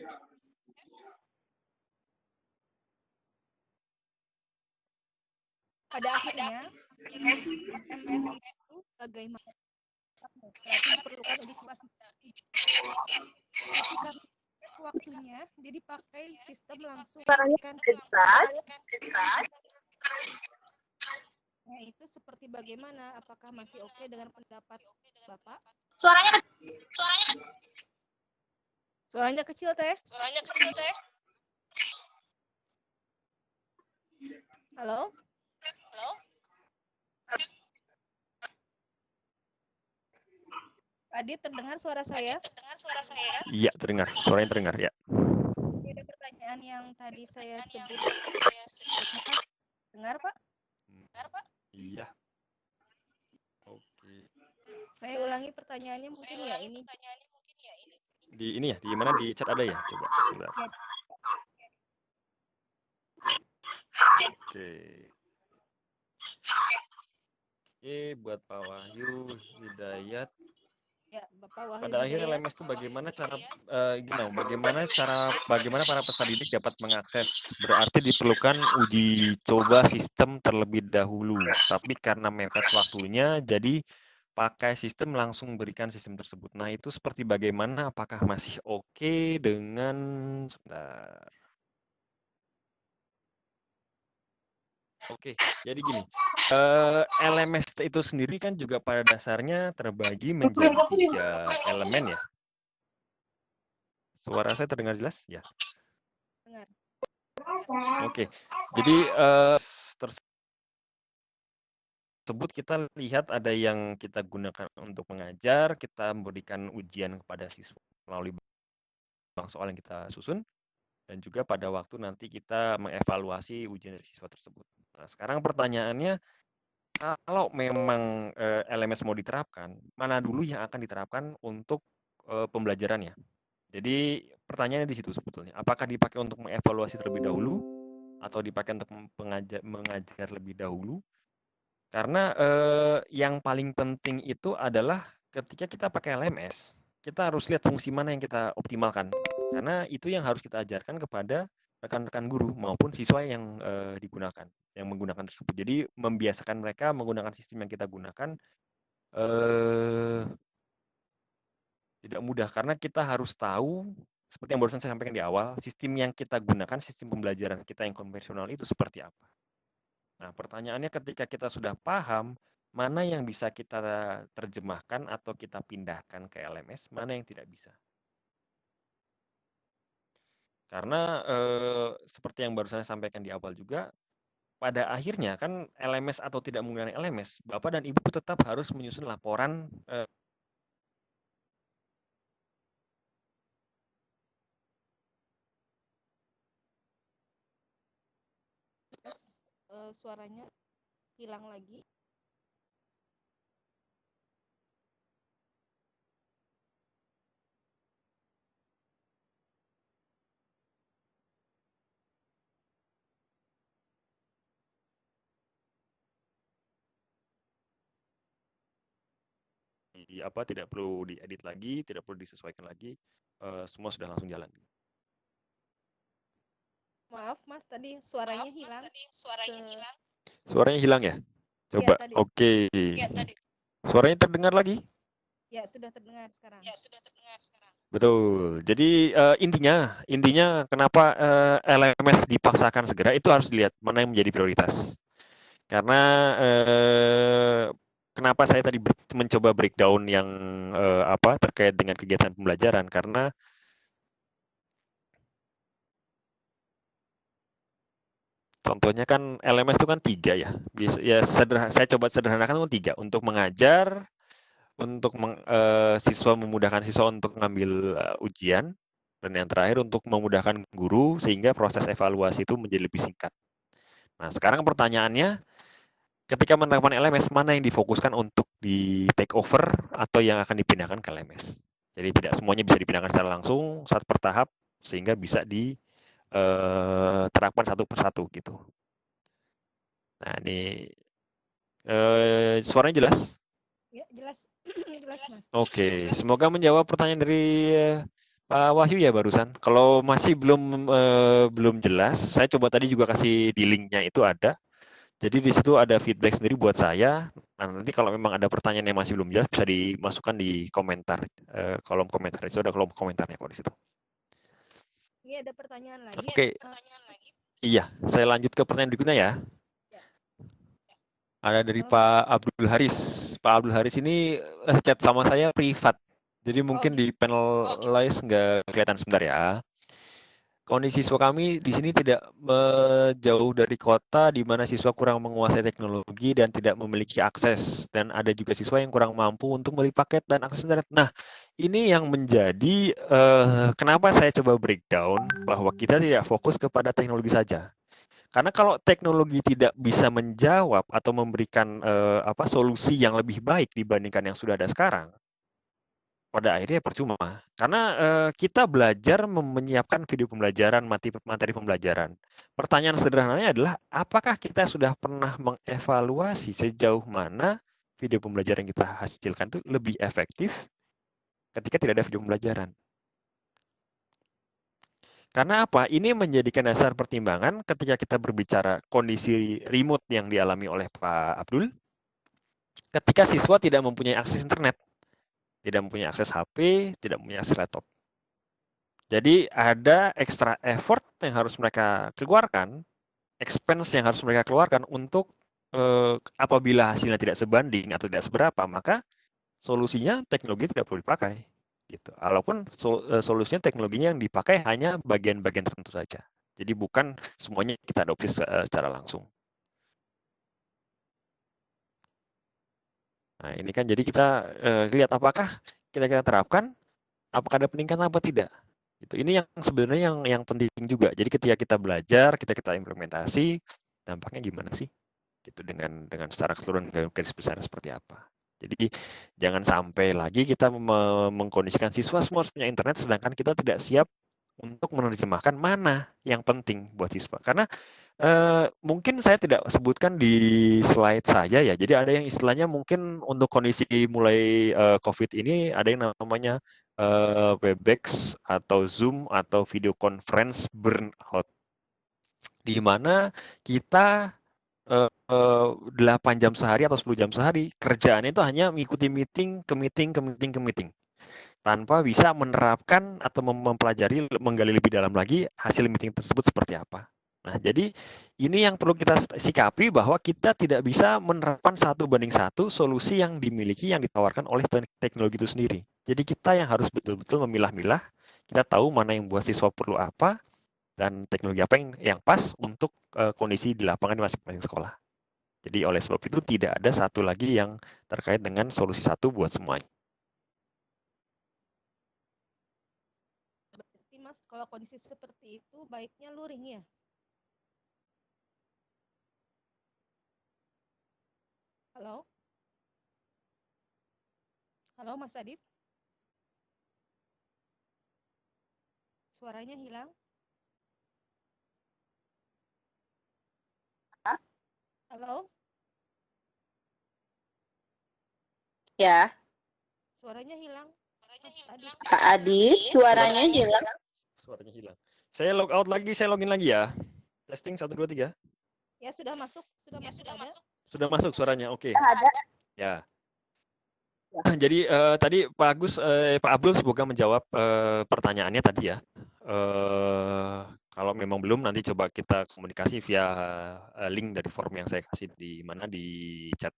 Pada akhirnya MS itu bagaimana? Berarti diperlukan uji coba tapi karena waktunya jadi pakai sistem langsung Nah, itu seperti bagaimana? Apakah masih oke dengan pendapat Bapak? Suaranya kecil, Teh. Halo? Adit, terdengar suara saya? Iya, terdengar. Suaranya terdengar ya. Ada pertanyaan yang tadi saya sebut. Dengar, Pak? Iya. Oke. Saya ulangi pertanyaannya mungkin ya ini. Di ini ya, di mana di chat ada ya? Coba sebentar. Oke. Buat Pak Wahyu Hidayat. Ya, Bapak Wahyu Pada akhirnya Hidayat. LMS itu bagaimana para peserta didik dapat mengakses. Berarti diperlukan uji coba sistem terlebih dahulu. Tapi karena mepet waktunya, jadi pakai sistem langsung berikan sistem tersebut. Nah, itu seperti bagaimana? Apakah masih oke dengan sebentar. Oke, jadi gini, LMS itu sendiri kan juga pada dasarnya terbagi menjadi 3 elemen ya. Suara saya terdengar jelas? Ya. Dengar. Oke, jadi tersebut kita lihat ada yang kita gunakan untuk mengajar, kita memberikan ujian kepada siswa melalui bank soal yang kita susun, dan juga pada waktu nanti kita mengevaluasi ujian dari siswa tersebut. Nah, sekarang pertanyaannya, kalau memang LMS mau diterapkan, mana dulu yang akan diterapkan untuk pembelajarannya? Jadi pertanyaannya di situ sebetulnya. Apakah dipakai untuk mengevaluasi terlebih dahulu atau dipakai untuk mengajar lebih dahulu? Karena yang paling penting itu adalah ketika kita pakai LMS, kita harus lihat fungsi mana yang kita optimalkan. Karena itu yang harus kita ajarkan kepada rekan-rekan guru maupun siswa yang digunakan, yang menggunakan tersebut. Jadi membiasakan mereka menggunakan sistem yang kita gunakan tidak mudah karena kita harus tahu seperti yang barusan saya sampaikan di awal, sistem yang kita gunakan, sistem pembelajaran kita yang konvensional itu seperti apa. Nah, pertanyaannya ketika kita sudah paham mana yang bisa kita terjemahkan atau kita pindahkan ke LMS, mana yang tidak bisa. Karena seperti yang baru saya sampaikan di awal juga, pada akhirnya kan LMS atau tidak menggunakan LMS, Bapak dan Ibu tetap harus menyusun laporan suaranya hilang lagi. tidak perlu diedit lagi, tidak perlu disesuaikan lagi, semua sudah langsung jalan. Maaf Mas, tadi suaranya hilang. Suaranya hilang ya? Coba, tadi. oke. Suaranya terdengar lagi? Ya, sudah terdengar sekarang. Betul. Jadi intinya kenapa LMS dipaksakan segera itu harus dilihat mana yang menjadi prioritas. Karena kenapa saya tadi mencoba breakdown yang terkait dengan kegiatan pembelajaran, karena contohnya kan LMS itu kan 3 ya. Saya coba sederhanakan itu 3, untuk mengajar, untuk siswa memudahkan siswa untuk mengambil ujian, dan yang terakhir untuk memudahkan guru sehingga proses evaluasi itu menjadi lebih singkat. Nah, sekarang pertanyaannya, ketika menerapkan LMS, mana yang difokuskan untuk di take over atau yang akan dipindahkan ke LMS? Jadi tidak semuanya bisa dipindahkan secara langsung, saat bertahap, sehingga bisa diterapkan satu persatu gitu. Nah, ini suaranya jelas? Ya, jelas. Jelas, Mas. Oke, semoga menjawab pertanyaan dari Pak Wahyu ya barusan. Kalau masih belum jelas, saya coba tadi juga kasih di linknya itu ada. Jadi di situ ada feedback sendiri buat saya. Nah, nanti kalau memang ada pertanyaan yang masih belum jelas bisa dimasukkan di komentar, kolom komentar. Itu ada kolom komentarnya kok di situ. Ini ada pertanyaan lagi. Oke. Iya, saya lanjut ke pertanyaan berikutnya ya. Ada dari Pak Abdul Haris. Pak Abdul Haris ini chat sama saya privat. Jadi mungkin di panelize nggak kelihatan sebentar ya. Kondisi siswa kami di sini tidak jauh dari kota di mana siswa kurang menguasai teknologi dan tidak memiliki akses. Dan ada juga siswa yang kurang mampu untuk membeli paket dan akses internet. Nah, ini yang menjadi kenapa saya coba breakdown bahwa kita tidak fokus kepada teknologi saja. Karena kalau teknologi tidak bisa menjawab atau memberikan solusi yang lebih baik dibandingkan yang sudah ada sekarang, pada akhirnya percuma. Karena kita belajar menyiapkan video pembelajaran, materi pembelajaran. Pertanyaan sederhananya adalah, apakah kita sudah pernah mengevaluasi sejauh mana video pembelajaran yang kita hasilkan itu lebih efektif ketika tidak ada video pembelajaran? Karena apa? Ini menjadikan dasar pertimbangan ketika kita berbicara kondisi remote yang dialami oleh Pak Abdul, ketika siswa tidak mempunyai akses internet, tidak mempunyai akses HP, tidak mempunyai akses laptop. Jadi ada extra effort yang harus mereka keluarkan, expense yang harus mereka keluarkan untuk apabila hasilnya tidak sebanding atau tidak seberapa, maka solusinya teknologi tidak perlu dipakai. Gitu. Walaupun solusinya teknologinya yang dipakai hanya bagian-bagian tertentu saja. Jadi bukan semuanya kita adopsi secara langsung. Nah, ini kan jadi kita lihat apakah kita terapkan, apakah ada peningkatan apa tidak. Gitu. Ini yang sebenarnya yang penting juga. Jadi ketika kita belajar, kita implementasi, dampaknya gimana sih? Gitu dengan secara keseluruhan garis besar seperti apa. Jadi jangan sampai lagi kita mengkondisikan siswa semua harus punya internet, sedangkan kita tidak siap untuk menerjemahkan mana yang penting buat siswa. Karena mungkin saya tidak sebutkan di slide saya ya. Jadi ada yang istilahnya mungkin untuk kondisi mulai COVID ini ada yang namanya Webex atau Zoom atau video conference burnout, di mana kita 8 jam sehari atau 10 jam sehari kerjaannya itu hanya mengikuti meeting ke meeting tanpa bisa menerapkan atau mempelajari, menggali lebih dalam lagi hasil meeting tersebut seperti apa. Nah, jadi ini yang perlu kita sikapi bahwa kita tidak bisa menerapkan 1:1 solusi yang dimiliki, yang ditawarkan oleh teknologi itu sendiri. Jadi kita yang harus betul-betul memilah-milah, kita tahu mana yang buat siswa perlu apa, dan teknologi apa yang pas untuk kondisi di lapangan di masing-masing sekolah. Jadi oleh sebab itu tidak ada satu lagi yang terkait dengan solusi satu buat semuanya. Berarti Mas, kalau kondisi seperti itu baiknya luring ya? Halo? Halo Mas Adit? Suaranya hilang? Halo? Ya, Suaranya hilang? Mas Adit? Pak Adit, suaranya jelas. Suaranya hilang. Saya log out lagi, saya login lagi ya. Testing 1 2 3. Ya sudah masuk ada. Sudah masuk suaranya. Oke. Ada. Ya. Jadi tadi Pak Abdul semoga menjawab pertanyaannya tadi ya. Kalau memang belum, nanti coba kita komunikasi via link dari form yang saya kasih di chat.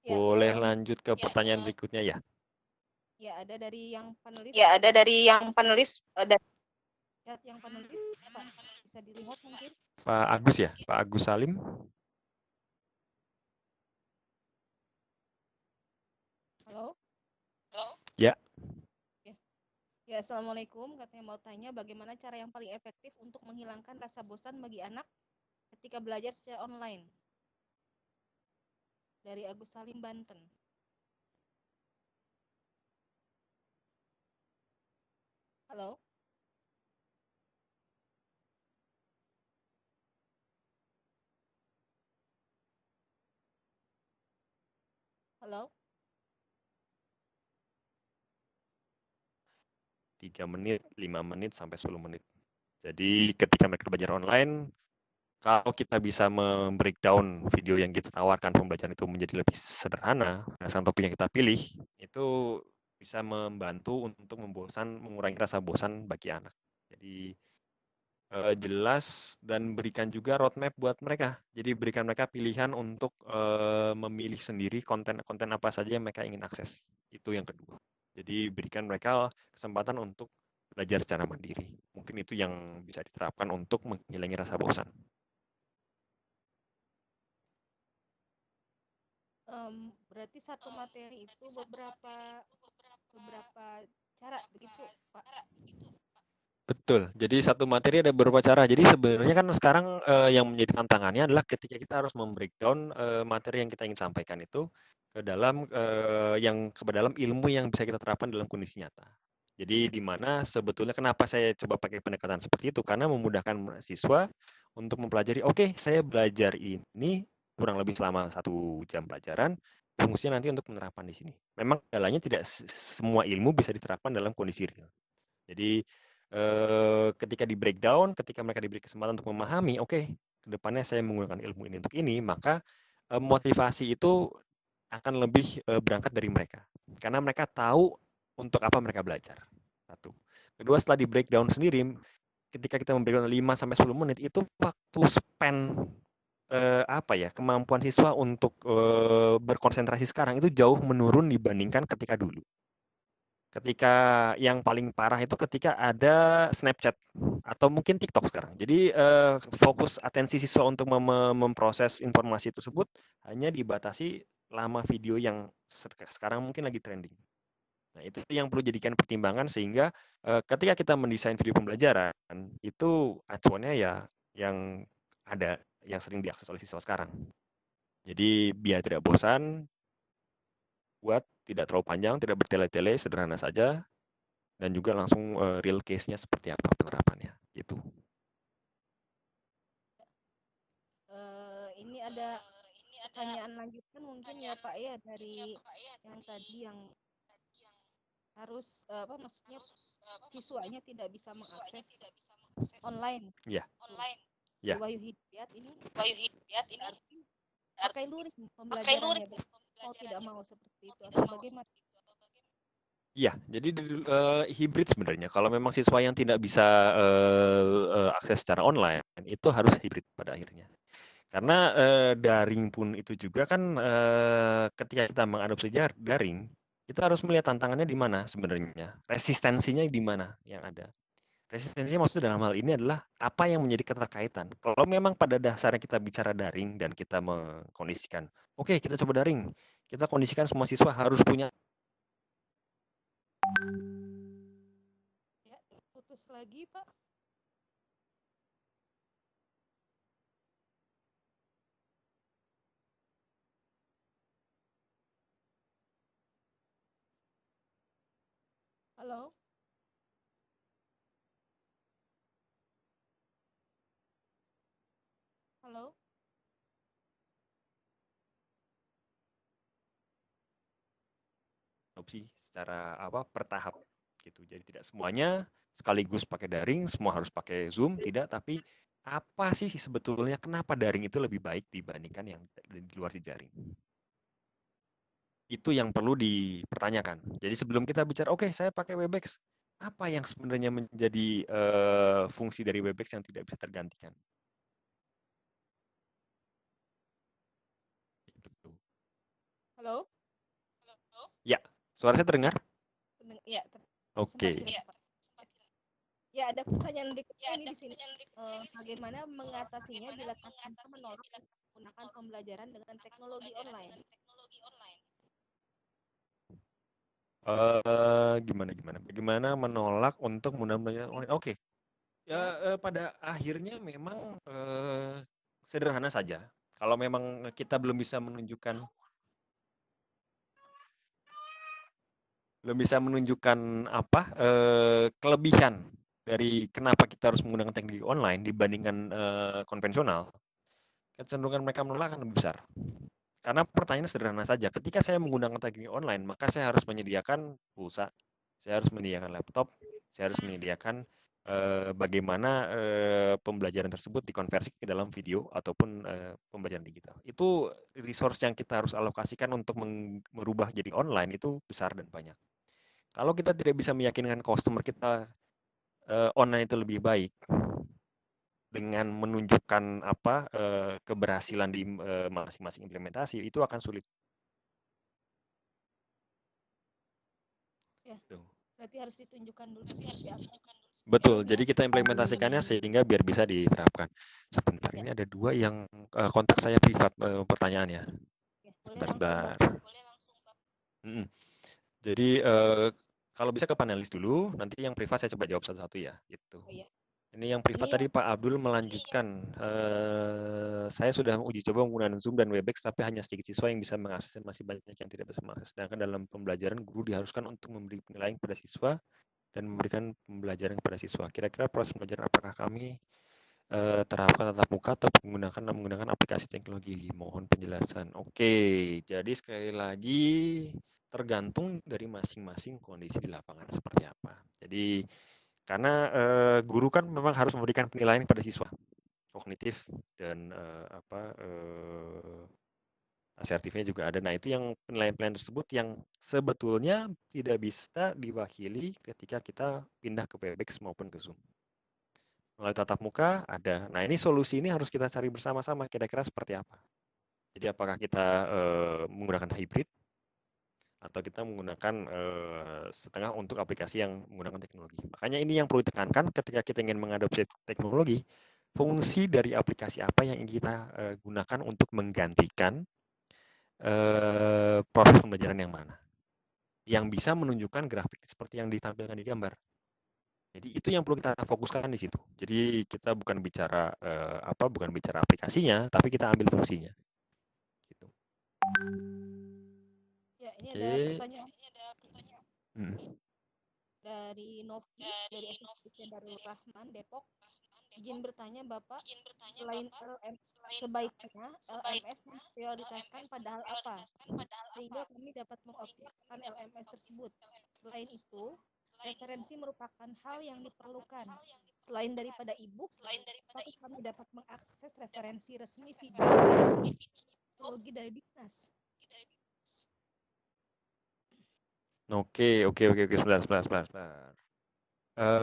Ya, Boleh lanjut ke pertanyaan berikutnya ya? Ya, ada dari yang panelis. Chat yang panelis, Pak, bisa dilihat mungkin. Pak Agus ya, Pak Agus Salim. Halo? Ya. Ya, Assalamualaikum. Katanya mau tanya bagaimana cara yang paling efektif untuk menghilangkan rasa bosan bagi anak ketika belajar secara online. Dari Agus Salim, Banten. Halo? Halo? 3 menit, 5 menit, sampai 10 menit. Jadi ketika mereka belajar online, kalau kita bisa breakdown video yang kita tawarkan pembelajaran itu menjadi lebih sederhana, berdasarkan topik yang kita pilih, itu bisa membantu untuk mengurangi rasa bosan bagi anak. Jadi jelas dan berikan juga roadmap buat mereka. Jadi berikan mereka pilihan untuk memilih sendiri konten apa saja yang mereka ingin akses. Itu yang kedua. Jadi berikan mereka kesempatan untuk belajar secara mandiri. Mungkin itu yang bisa diterapkan untuk menghilangi rasa bosan. Berarti satu materi itu beberapa cara begitu, Pak? Betul. Jadi satu materi ada beberapa cara. Jadi sebenarnya kan sekarang yang menjadi tantangannya adalah ketika kita harus membreakdown materi yang kita ingin sampaikan itu ke dalam ilmu yang bisa kita terapkan dalam kondisi nyata. Jadi di mana sebetulnya kenapa saya coba pakai pendekatan seperti itu, karena memudahkan mahasiswa untuk mempelajari. Oke, saya belajar ini kurang lebih selama 1 jam pelajaran. Fungsinya nanti untuk menerapkan di sini. Memang kendalanya tidak semua ilmu bisa diterapkan dalam kondisi real. Jadi ketika di breakdown, ketika mereka diberi kesempatan untuk memahami, oke, kedepannya saya menggunakan ilmu ini untuk ini, maka motivasi itu akan lebih berangkat dari mereka. Karena mereka tahu untuk apa mereka belajar. Satu. Kedua, setelah di breakdown sendiri, ketika kita membreakdown 5-10 menit, itu waktu spend kemampuan siswa untuk berkonsentrasi sekarang itu jauh menurun dibandingkan ketika dulu. Ketika yang paling parah itu ketika ada Snapchat atau mungkin TikTok sekarang. Jadi fokus atensi siswa untuk memproses informasi tersebut hanya dibatasi lama video yang sekarang mungkin lagi trending. Nah, itu yang perlu dijadikan pertimbangan sehingga ketika kita mendesain video pembelajaran itu acuannya ya yang ada, yang sering diakses oleh siswa sekarang. Jadi biar tidak bosan, buat tidak terlalu panjang, tidak bertele-tele, sederhana saja, dan juga langsung real case-nya seperti apa penerapannya, gitu. Ini ada pertanyaan lanjutan mungkin ya Pak ya, dari yang tadi yang harus maksudnya siswanya tidak bisa mengakses online. Iya. Di Wahyu Hidayat ini berarti pakai luring pembelajarannya, mau tidak mau seperti itu atau bagaimana? Iya, jadi hibrid sebenarnya. Kalau memang siswa yang tidak bisa akses secara online, itu harus hibrid pada akhirnya. Karena daring pun itu juga kan ketika kita mengadopsi daring, kita harus melihat tantangannya di mana sebenarnya, resistensinya di mana yang ada. Resistensinya maksudnya dalam hal ini adalah apa yang menjadi keterkaitan. Kalau memang pada dasarnya kita bicara daring dan kita mengkondisikan, oke kita coba daring, kita kondisikan semua siswa harus punya. Ya, putus lagi, Pak. Halo? Halo? Adopsi secara bertahap gitu. Jadi tidak semuanya sekaligus pakai daring, semua harus pakai Zoom, tidak, tapi apa sih sebetulnya kenapa daring itu lebih baik dibandingkan yang di luar jejaring? Itu yang perlu dipertanyakan. Jadi sebelum kita bicara, oke, saya pakai Webex, apa yang sebenarnya menjadi fungsi dari Webex yang tidak bisa tergantikan? Gitu. Halo? Ya, suara saya terdengar? Ya, sempat Oke. hilang, Pak. Ya, ada pertanyaan berikutnya ini di sini. Bagaimana mengatasinya bila customer menolak untuk menggunakan pembelajaran dengan teknologi online? Bagaimana menolak untuk menggunakan online? Oke. Ya, pada akhirnya memang sederhana saja. Kalau memang kita belum bisa menunjukkan kelebihan dari kenapa kita harus menggunakan teknologi online dibandingkan konvensional, kecenderungan mereka menolak akan lebih besar. Karena pertanyaannya sederhana saja. Ketika saya menggunakan teknologi online, maka saya harus menyediakan pulsa, saya harus menyediakan laptop, saya harus menyediakan bagaimana pembelajaran tersebut dikonversi ke dalam video ataupun pembelajaran digital. Itu resource yang kita harus alokasikan untuk merubah jadi online itu besar dan banyak. Kalau kita tidak bisa meyakinkan customer kita online itu lebih baik dengan menunjukkan keberhasilan di masing-masing implementasi, itu akan sulit. Ya, Tuh. berarti harus ditunjukkan dulu seperti apa. Betul, jadi kita implementasikannya sehingga biar bisa diterapkan. Sebentar, Ya. ini ada 2 yang kontak saya privat pertanyaannya. Ya, boleh langsung, Sebentar. Pak. Jadi kalau bisa ke panelis dulu, nanti yang privat saya coba jawab satu-satu ya, gitu. Oh, ya. Ini yang privat Ini tadi Pak Abdul melanjutkan. Saya sudah uji coba menggunakan Zoom dan Webex, tapi hanya sedikit siswa yang bisa mengakses dan masih banyak yang tidak bisa mengakses. Sedangkan dalam pembelajaran guru diharuskan untuk memberi penilaian kepada siswa dan memberikan pembelajaran kepada siswa. Kira-kira proses pembelajaran apakah kami terapkan tatap muka atau menggunakan aplikasi teknologi? Mohon penjelasan. Oke, jadi sekali lagi tergantung dari masing-masing kondisi di lapangan seperti apa. Jadi karena guru kan memang harus memberikan penilaian kepada siswa kognitif dan asertifnya juga ada. Nah, itu yang penilaian-penilaian tersebut yang sebetulnya tidak bisa diwakili ketika kita pindah ke Webex maupun ke Zoom. Melalui tatap muka ada. Nah, ini solusi ini harus kita cari bersama-sama kira-kira seperti apa. Jadi apakah kita menggunakan hybrid atau kita menggunakan setengah untuk aplikasi yang menggunakan teknologi. Makanya ini yang perlu ditekankan ketika kita ingin mengadopsi teknologi, fungsi dari aplikasi apa yang ingin kita gunakan untuk menggantikan proses pembelajaran yang mana. Yang bisa menunjukkan grafik seperti yang ditampilkan di gambar. Jadi itu yang perlu kita fokuskan di situ. Jadi kita bukan bicara bukan bicara aplikasinya, tapi kita ambil fungsinya. Gitu. Ya, ini Oke. ada pertanyaan. Dari Novi, dari SMP Darul Rahman, Depok. Izin bertanya Bapak, selain sebaiknya LMS memprioritaskan padahal apa? Sehingga kami dapat mengoptimalkan LMS tersebut. Selain itu, referensi merupakan hal yang diperlukan. Selain daripada e-book, apakah kami dapat mengakses referensi resmi video teknologi dari Dinas? Oke. Sebentar.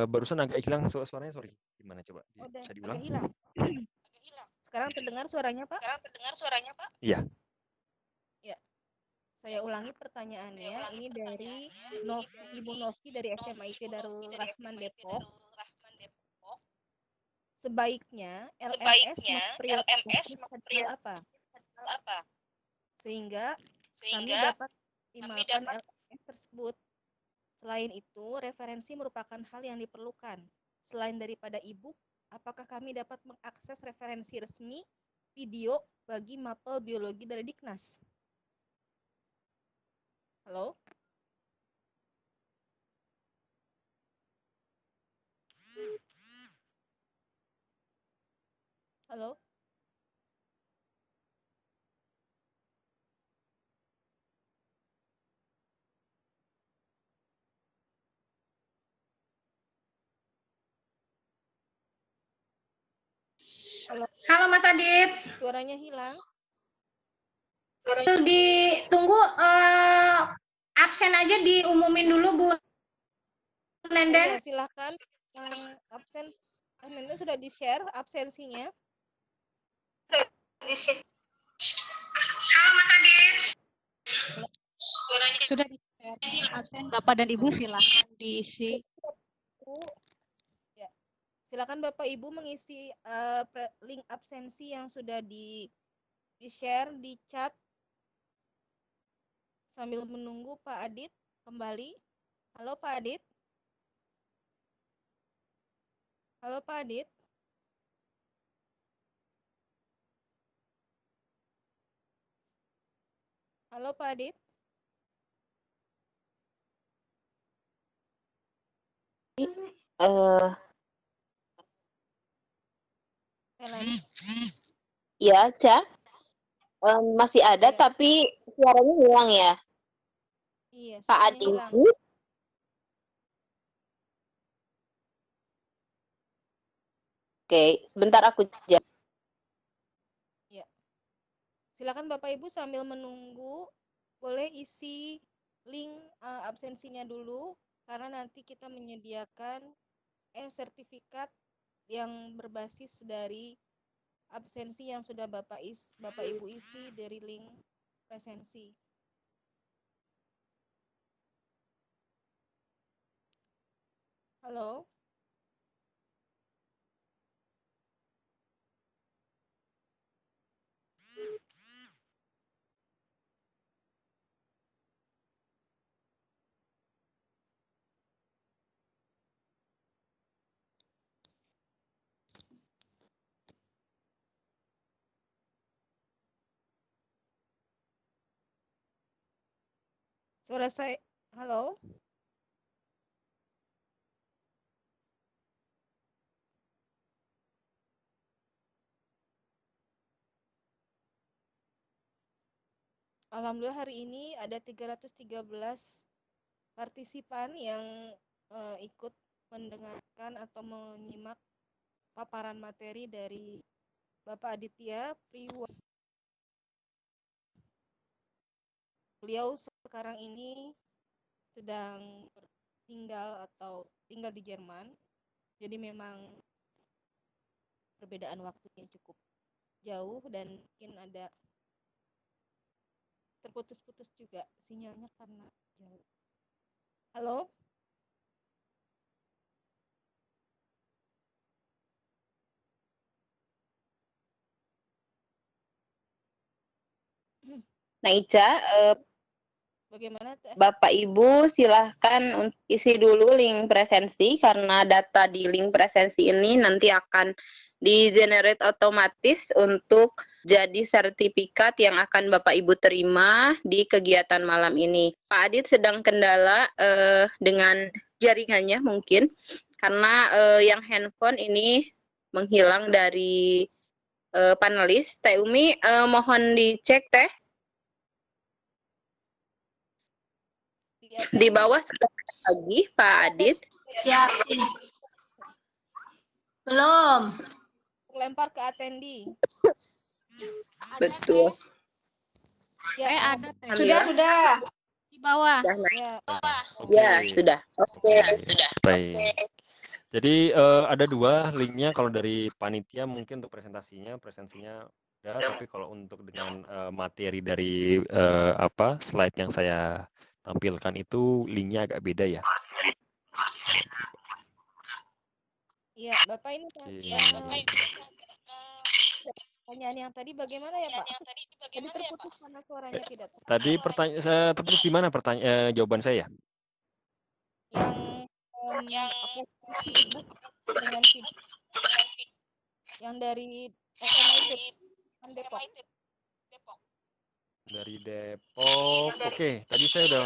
Barusan agak hilang suaranya, sorry. Gimana coba? Udah Bisa agak diulang? hilang. Sekarang terdengar suaranya, Pak? Iya. Ya. Saya ulangi pertanyaannya. Ini dari Ibu Novi dari SMA IT Darul Rahman Depok. Sebaiknya LMS memprioritaskan channel apa? Sehingga kami dapat optimalkan LMS tersebut. Selain itu, referensi merupakan hal yang diperlukan. Selain daripada e-book, apakah kami dapat mengakses referensi resmi video bagi mapel biologi dari Diknas? Halo? Halo? Halo Mas Adit. Suaranya hilang. Ditunggu absen aja diumumin dulu Bu Nenden. Iya, silakan yang absen. Nenden sudah di-share absensinya. Halo Mas Adit. Sudah di-share absen Bapak dan Ibu, silahkan diisi. Ya. Silakan Bapak Ibu mengisi link absensi yang sudah di-share di chat sambil menunggu Pak Adit kembali. Halo Pak Adit. Halo Pak Adit. Halo Pak Adit. Ya, Ca. Masih ada, Iya. tapi suaranya hilang ya. Iya, Pak suaranya Adi. hilang. Oke, sebentar aku jawab. Ya. Silakan Bapak Ibu sambil menunggu boleh isi link absensinya dulu karena nanti kita menyediakan sertifikat yang berbasis dari absensi yang sudah Bapak Ibu isi dari link presensi. Halo. Suara saya, halo. Alhamdulillah hari ini ada 313 partisipan yang ikut mendengarkan atau menyimak paparan materi dari Bapak Aditya Priwa. Beliau sekarang ini sedang tinggal di Jerman. Jadi memang perbedaan waktunya cukup jauh dan mungkin ada terputus-putus juga sinyalnya karena jauh. Halo? Nah, Ica, Bagaimana Teh? Bapak Ibu silahkan isi dulu link presensi karena data di link presensi ini nanti akan di-generate otomatis untuk jadi sertifikat yang akan Bapak Ibu terima di kegiatan malam ini. Pak Adit sedang kendala dengan jaringannya mungkin karena yang handphone ini menghilang dari panelis. Teh Umi mohon dicek Teh. Di bawah sudah lagi Pak Adit. Siap. Belum. Lempar ke atendi. Betul. Ya, Ada Teh. Sudah. Di bawah. Sudah naik? Ya, Oke. Ya, sudah. Oke, sudah. Baik. Jadi ada 2 linknya. Kalau dari panitia mungkin untuk presensinya udah, tapi kalau untuk dengan materi dari slide yang saya tampilkan itu linknya agak beda ya. iya, Bapak ini Pak, Oke. pertanyaan yang tadi bagaimana ya Pak? Tadi terputus karena suaranya tidak Tadi terputus di mana jawaban saya? yang aplikasi e-book dengan video yang dari SMA itu kan Depok. Dari Depok. Oke, tadi saya udah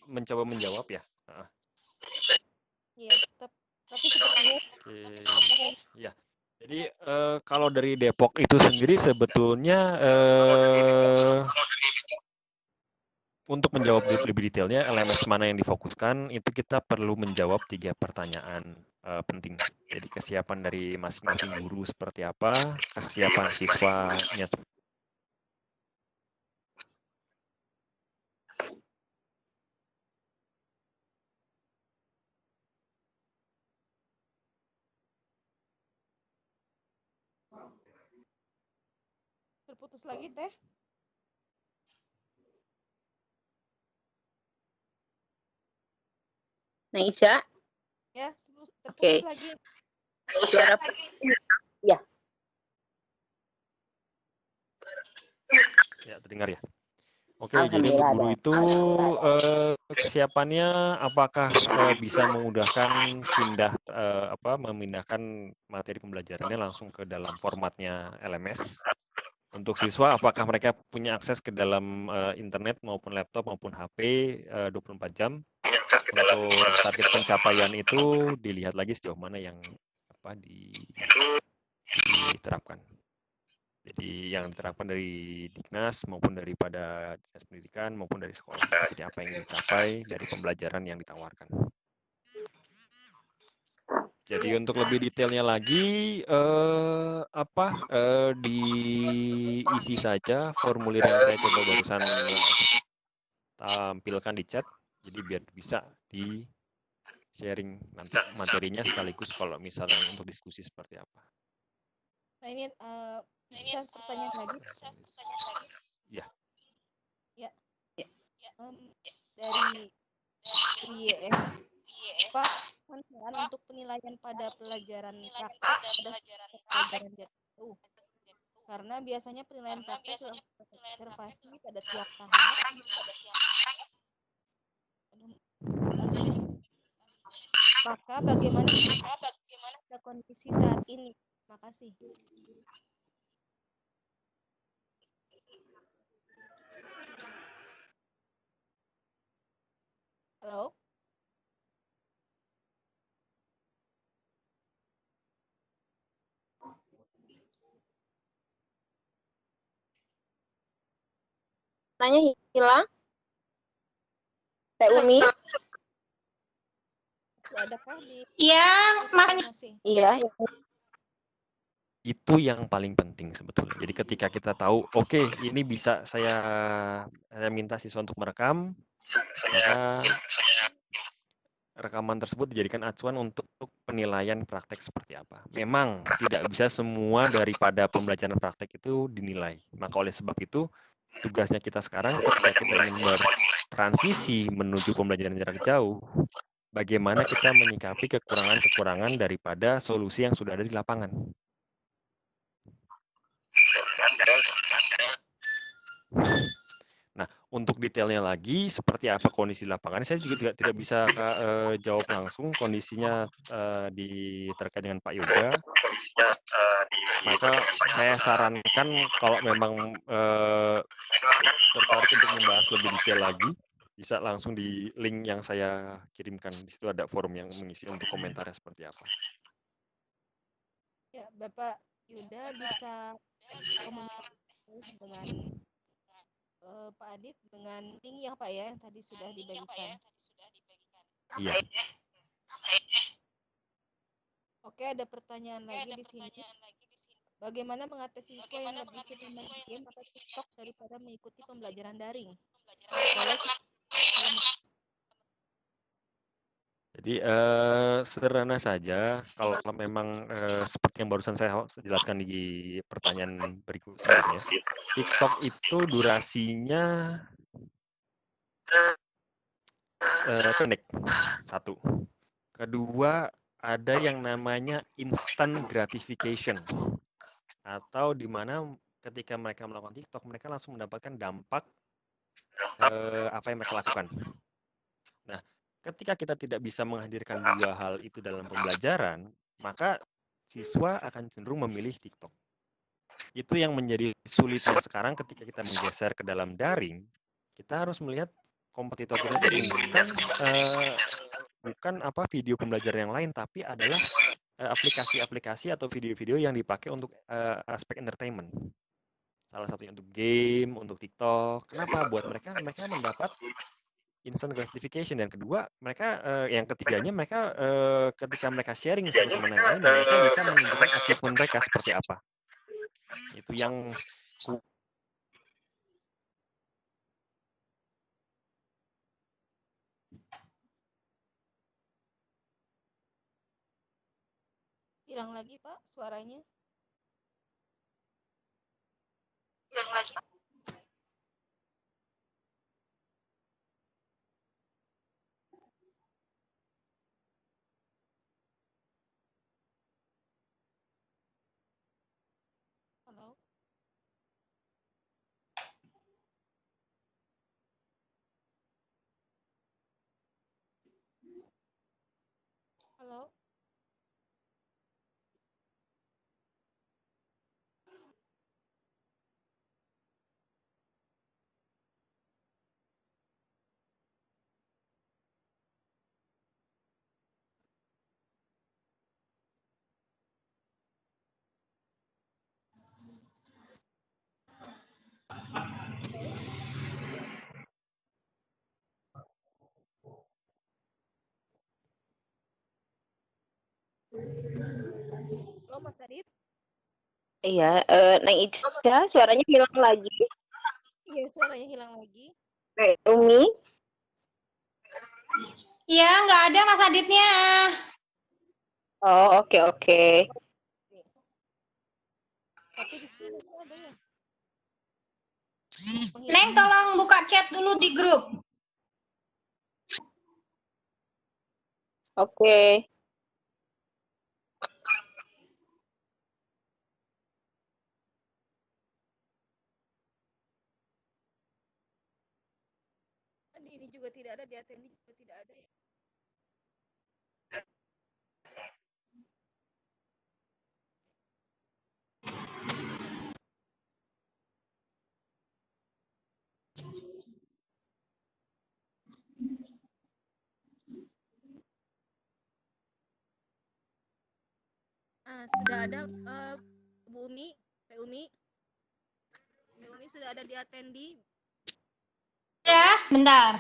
mencoba menjawab ya. Iya, tapi sepertinya Oke. Ya. Jadi kalau dari Depok itu sendiri sebetulnya untuk menjawab lebih detailnya LMS mana yang difokuskan itu kita perlu menjawab 3 pertanyaan penting. Jadi kesiapan dari masing-masing guru seperti apa, kesiapan siswanya terputus lagi Teh. Nah, Ica. Ya, terputus Oke. lagi. Suara ya. Ya, terdengar ya. Oke, jadi untuk guru itu kesiapannya apakah bisa memudahkan memindahkan materi pembelajarannya langsung ke dalam formatnya LMS. Untuk siswa apakah mereka punya akses ke dalam internet maupun laptop maupun HP 24 jam. Untuk target pencapaian itu dilihat lagi sejauh mana yang diterapkan. Jadi yang diterapkan dari Diknas maupun daripada Dinas Pendidikan maupun dari sekolah. Jadi apa yang dicapai dari pembelajaran yang ditawarkan. Jadi untuk lebih detailnya lagi diisi saja formulir yang saya coba barusan tampilkan di chat. Jadi biar bisa di sharing nanti materinya sekaligus kalau misalnya untuk diskusi seperti apa. Nah, ini bisa pertanyaan lagi. Ya. Ya. Dari IEF Pak, manfaat untuk penilaian pada pelajaran praktek pelajaran jatuh. Karena biasanya penilaian praktek observasi pada tiap tahap. Maka bagaimana kondisi saat ini? Makasih. Halo? Tanya hilang. Teh Umi. Adakah di masih. Iya. Itu yang paling penting sebetulnya. Jadi ketika kita tahu, oke, ini bisa saya minta siswa untuk merekam, maka rekaman tersebut dijadikan acuan untuk penilaian praktek seperti apa. Memang tidak bisa semua daripada pembelajaran praktek itu dinilai. Maka oleh sebab itu, tugasnya kita sekarang ketika kita ingin bertransisi menuju pembelajaran jarak jauh, bagaimana kita menyikapi kekurangan-kekurangan daripada solusi yang sudah ada di lapangan. Nah, untuk detailnya lagi, seperti apa kondisi lapangan, saya juga tidak bisa jawab langsung kondisinya terkait dengan Pak Yoga. Maka saya sarankan kalau memang tertarik untuk membahas lebih detail lagi, bisa langsung di link yang saya kirimkan. Di situ ada forum yang mengisi untuk komentarnya seperti apa. Ya, Bapak Yuda bisa komunikasi dengan Pak Adit dengan link ya Pak ya yang tadi sudah dibagikan. Iya. Oke, ada pertanyaan lagi di sini. Bagaimana mengatasi siswa yang lebih suka main game atau TikTok daripada mengikuti pembelajaran daring? Kalau Jadi sederhana saja kalau memang seperti yang barusan saya jelaskan di pertanyaan berikut sebelumnya, TikTok itu durasinya pendek, satu. Kedua, ada yang namanya instant gratification, atau di mana ketika mereka melakukan TikTok, mereka langsung mendapatkan dampak apa yang mereka lakukan. Nah, ketika kita tidak bisa menghadirkan dua hal itu dalam pembelajaran, maka siswa akan cenderung memilih TikTok. Itu yang menjadi sulitnya sekarang ketika kita menggeser ke dalam daring, kita harus melihat kompetitor kita itu bukan apa video pembelajaran yang lain, tapi adalah aplikasi-aplikasi atau video-video yang dipakai untuk aspek entertainment. Salah satunya untuk game, untuk TikTok. Kenapa? Buat mereka mendapat instant gratification, dan kedua mereka yang ketiganya mereka ketika mereka sharing satu sama yang lain, mereka bisa menunjukkan achievement mereka seperti apa. Itu yang Hilang lagi Pak suaranya. Halo. Halo. Halo Mas Adit. Iya, Neng Ica suaranya hilang lagi. Iya, suaranya hilang lagi. Umi. Iya, nggak ada Mas Aditnya. Oh, oke. Tapi di sini ada ya. Neng, tolong buka chat dulu di grup. Oke. Ini juga tidak ada, di attending juga tidak ada ya. Sudah ada Bu Umi, Teh Umi. Teh Umi sudah ada di attendee. Ya, bentar.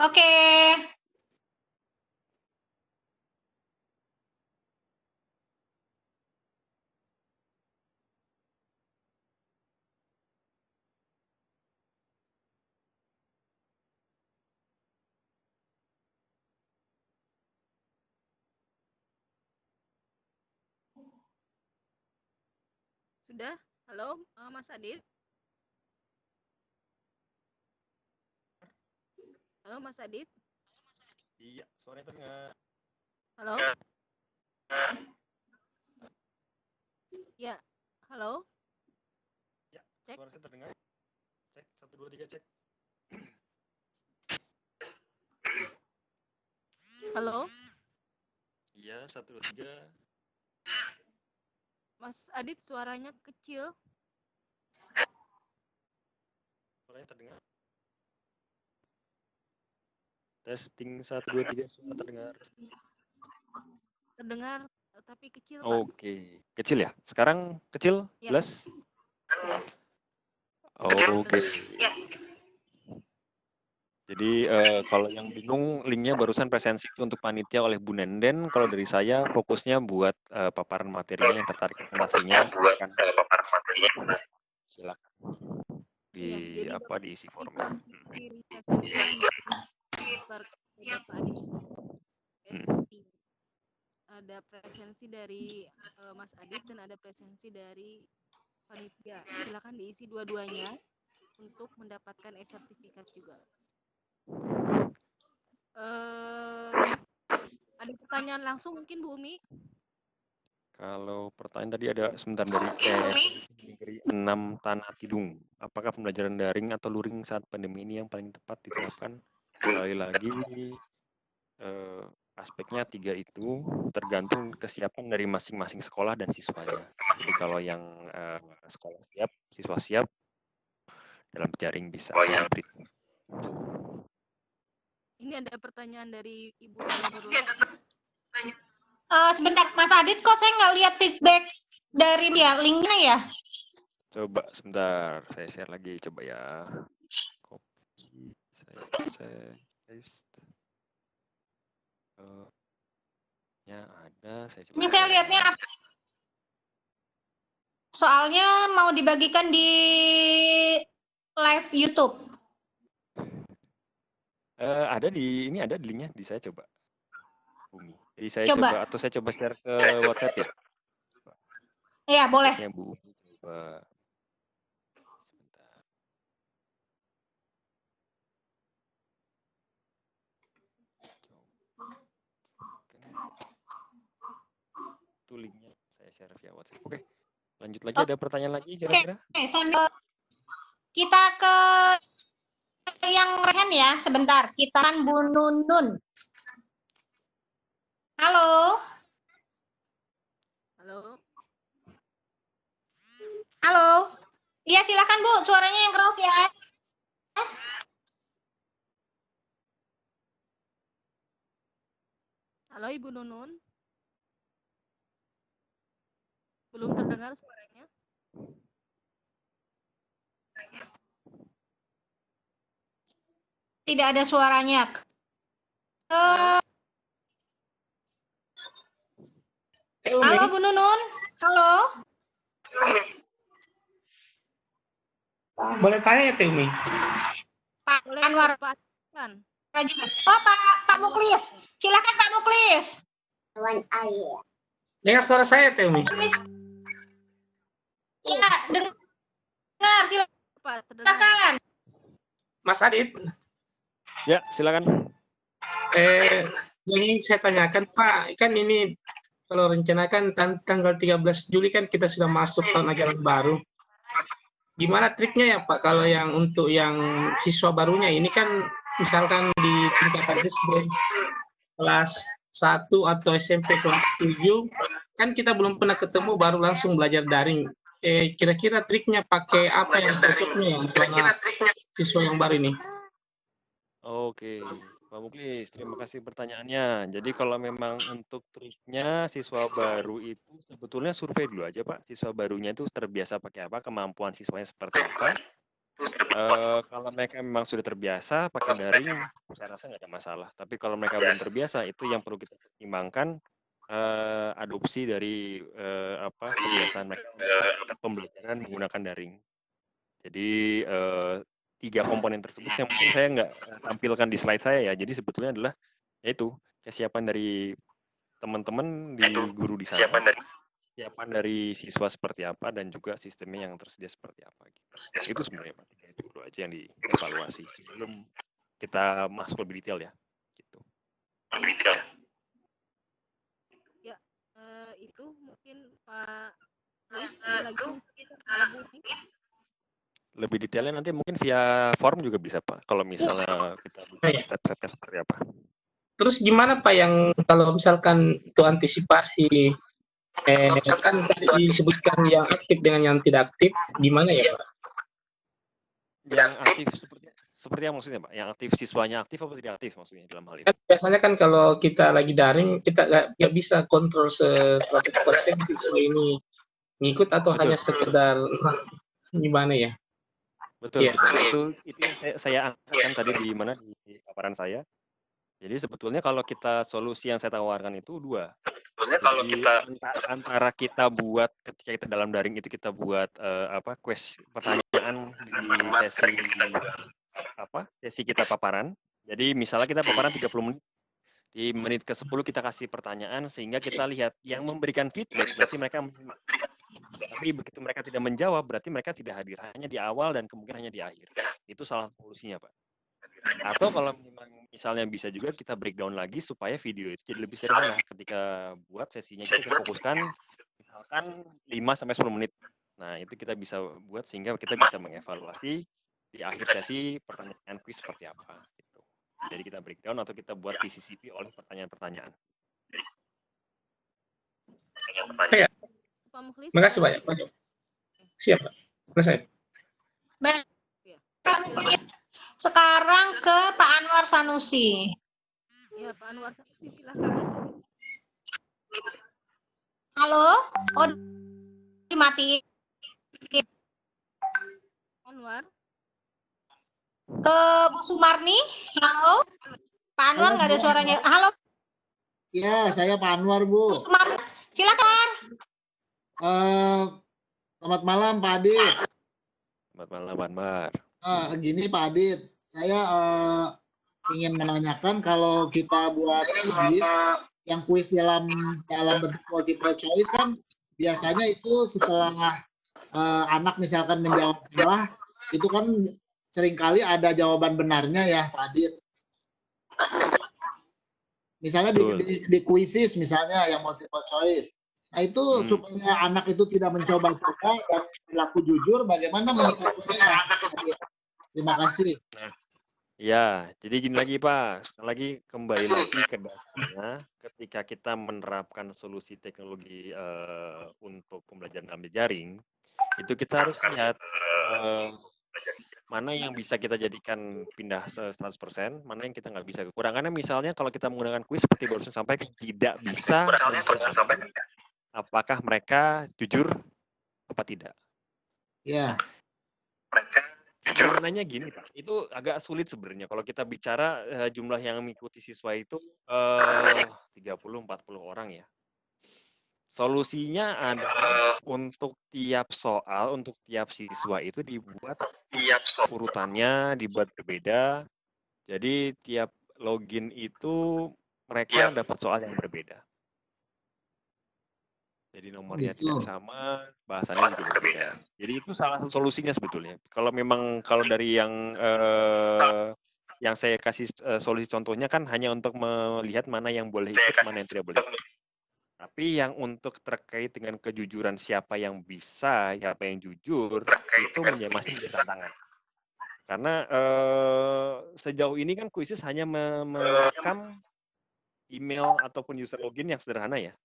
Oke. Sudah? Halo, Mas Adit. Halo Mas Adit. Iya, suaranya terdengar. Halo. Ya, halo. Ya, cek. Suara saya terdengar. Cek 1 2 3 cek. Halo. Iya, 1 2 3. Mas Adit suaranya kecil. Suaranya terdengar. Testing 1 2 3, suara terdengar. Terdengar tapi kecil, Pak. Oke. Kecil ya? Sekarang kecil? Ya. Jelas? Sudah. Oke. Jadi kalau yang bingung, linknya barusan presensi itu untuk panitia oleh Bu Nenden. Kalau dari saya fokusnya buat paparan materinya, yang tertarik presentasinya silakan diisi formnya. Presensi yang Bapak Adit. Ada presensi dari Mas Adit dan ada presensi dari panitia. Silakan diisi dua-duanya untuk mendapatkan e-sertifikat juga. Ada pertanyaan langsung mungkin Bu Umi? Kalau pertanyaan tadi ada sebentar dari Negeri 6 Tanah Tidung. Apakah pembelajaran daring atau luring saat pandemi ini yang paling tepat diterapkan? Sekali lagi, aspeknya 3 itu tergantung kesiapan dari masing-masing sekolah dan siswanya. Jadi kalau yang sekolah siap, siswa siap, dalam daring bisa hybrid. Ini ada pertanyaan dari Ibu Nurul. Sebentar, Mas Adit, kok saya nggak lihat feedback dari dia, linknya ya? Coba sebentar, saya share lagi, coba ya. Copy, saya paste. Ya ada, saya coba. Ini saya lihatnya soalnya mau dibagikan di live YouTube. Ada di ini, ada di linknya di saya, coba. Bumi. Jadi saya Coba. coba atau saya coba share ke WhatsApp ya. Iya, boleh. WhatsApp-nya Bu. Coba. Sebentar. Itu linknya saya share via WhatsApp. Oke. Lanjut lagi, ada pertanyaan lagi kira-kira? Oke, sambil kita ke yang rehen ya, sebentar. Kita kan Bu Nunun. Halo. Halo. Halo. Iya, silakan Bu, suaranya yang keras ya. Halo Ibu Nunun. Belum terdengar suaranya? Tidak ada suaranya. Halo Bu Nunun. Halo. Boleh tanya ya Temi? Pak Boleh Anwar. Pak. Oh, Pak Muklis. Silakan Pak Muklis. Dengar suara saya Temi? Iya, dengar. Silakan. Mas Adit. Ya, silakan. Yang ingin saya tanyakan Pak, kan ini kalau rencanakan tanggal 13 Juli kan kita sudah masuk tahun ajaran baru. Gimana triknya ya Pak kalau yang untuk yang siswa barunya ini kan misalkan di tingkatan SD kelas 1 atau SMP kelas 7 kan kita belum pernah ketemu baru langsung belajar daring. Kira-kira triknya pakai apa yang cocoknya ya untuk siswa yang baru ini? Oke, Pak Muklis, terima kasih pertanyaannya. Jadi kalau memang untuk triknya siswa baru itu sebetulnya survei dulu aja Pak. Siswa barunya itu terbiasa pakai apa, kemampuan siswanya seperti apa. Kalau mereka memang sudah terbiasa pakai daring, saya rasa nggak ada masalah. Tapi kalau mereka belum terbiasa, itu yang perlu kita pertimbangkan adopsi dari kebiasaan mereka pembelajaran menggunakan daring. Jadi 3 komponen tersebut yang mungkin saya nggak tampilkan di slide saya ya. Jadi sebetulnya adalah yaitu kesiapan dari teman-teman di guru di sana, kesiapan dari siswa seperti apa, dan juga sistemnya yang tersedia seperti apa. Gitu. Itu sebenarnya Pak, itu dulu aja yang dievaluasi sebelum kita masuk lebih detail ya. Gitu. Ya, itu mungkin Pak Luis lagi Bu. Lebih detailnya nanti mungkin via form juga bisa Pak, kalau misalnya kita bisa step-stepnya seperti apa. Terus gimana Pak yang kalau misalkan itu antisipasi kan tadi disebutkan yang aktif dengan yang tidak aktif, gimana ya Pak? Yang aktif seperti apa maksudnya Pak? Yang aktif siswanya aktif atau tidak aktif maksudnya dalam hal ini? Biasanya kan kalau kita lagi daring, kita nggak bisa kontrol 100% siswa ini ngikut atau hanya sekedar gimana ya? Betul, betul. Itu yang saya angkatkan tadi di paparan saya. Jadi sebetulnya kalau kita solusi yang saya tawarkan itu 2. Jadi antara kita buat ketika kita dalam daring itu kita buat pertanyaan di sesi kita paparan. Jadi misalnya kita paparan 30 menit. Di menit ke-10 kita kasih pertanyaan sehingga kita lihat yang memberikan feedback berarti mereka menyimak. Tapi begitu mereka tidak menjawab berarti mereka tidak hadir, hanya di awal dan kemungkinan hanya di akhir. Itu salah satu solusinya, Pak. Atau kalau misalnya bisa juga kita breakdown lagi supaya video itu jadi lebih sederhana. Ketika buat sesinya kita fokuskan misalkan 5-10 menit. Nah, itu kita bisa buat sehingga kita bisa mengevaluasi di akhir sesi pertanyaan quiz seperti apa gitu. Jadi kita breakdown atau kita buat PCCP oleh pertanyaan-pertanyaan. Ya. Pak Mukhlis. Makasih banyak. Siap, Pak. Selesai. Baik. Sekarang ke Pak Anwar Sanusi. Ya, Pak Anwar Sanusi silakan. Halo? Oh, dimatiin. Anwar. Ke Bu Sumarni. Halo? Pak Anwar nggak ada suaranya. Halo? Ya, saya Pak Anwar, Bu. Sumarni. Silakan. Selamat malam, Pak Adit. Selamat malam, Pak Anwar. Gini, Pak Adit. Saya ingin menanyakan kalau kita buat kuis dalam bentuk multiple choice kan biasanya itu setelah anak misalkan menjawab salah, itu kan seringkali ada jawaban benarnya ya, Pak Adit. Misalnya di quizzes misalnya yang multiple choice. Nah itu supaya anak itu tidak mencoba-coba dan berlaku jujur, bagaimana menyikapinya? Terima kasih. Ya, jadi gini lagi Pak, lagi kembali lagi ke dasarnya ketika kita menerapkan solusi teknologi untuk pembelajaran dalam jejaring, itu kita harus lihat mana yang bisa kita jadikan pindah 100%, mana yang kita nggak bisa. Kekurangannya misalnya kalau kita menggunakan kuis seperti barusan sampaikan tidak bisa apakah mereka jujur apa tidak. Ya. Sebenarnya gini Pak, itu agak sulit sebenarnya kalau kita bicara jumlah yang mengikuti siswa itu 30-40 orang ya. Solusinya adalah untuk tiap soal, untuk tiap siswa itu dibuat urutannya, dibuat berbeda. Jadi tiap login itu mereka dapat soal yang berbeda. Jadi nomornya tidak sama, bahasannya juga berbeda. Jadi itu salah satu solusinya sebetulnya. Kalau memang dari yang saya kasih solusi contohnya kan hanya untuk melihat mana yang boleh ikut, mana yang tidak boleh ikut. Tapi yang untuk terkait dengan kejujuran siapa yang bisa, siapa yang jujur, itu masih menjadi tantangan. Karena sejauh ini kan Quizzes hanya merekam email ataupun user login yang sederhana ya.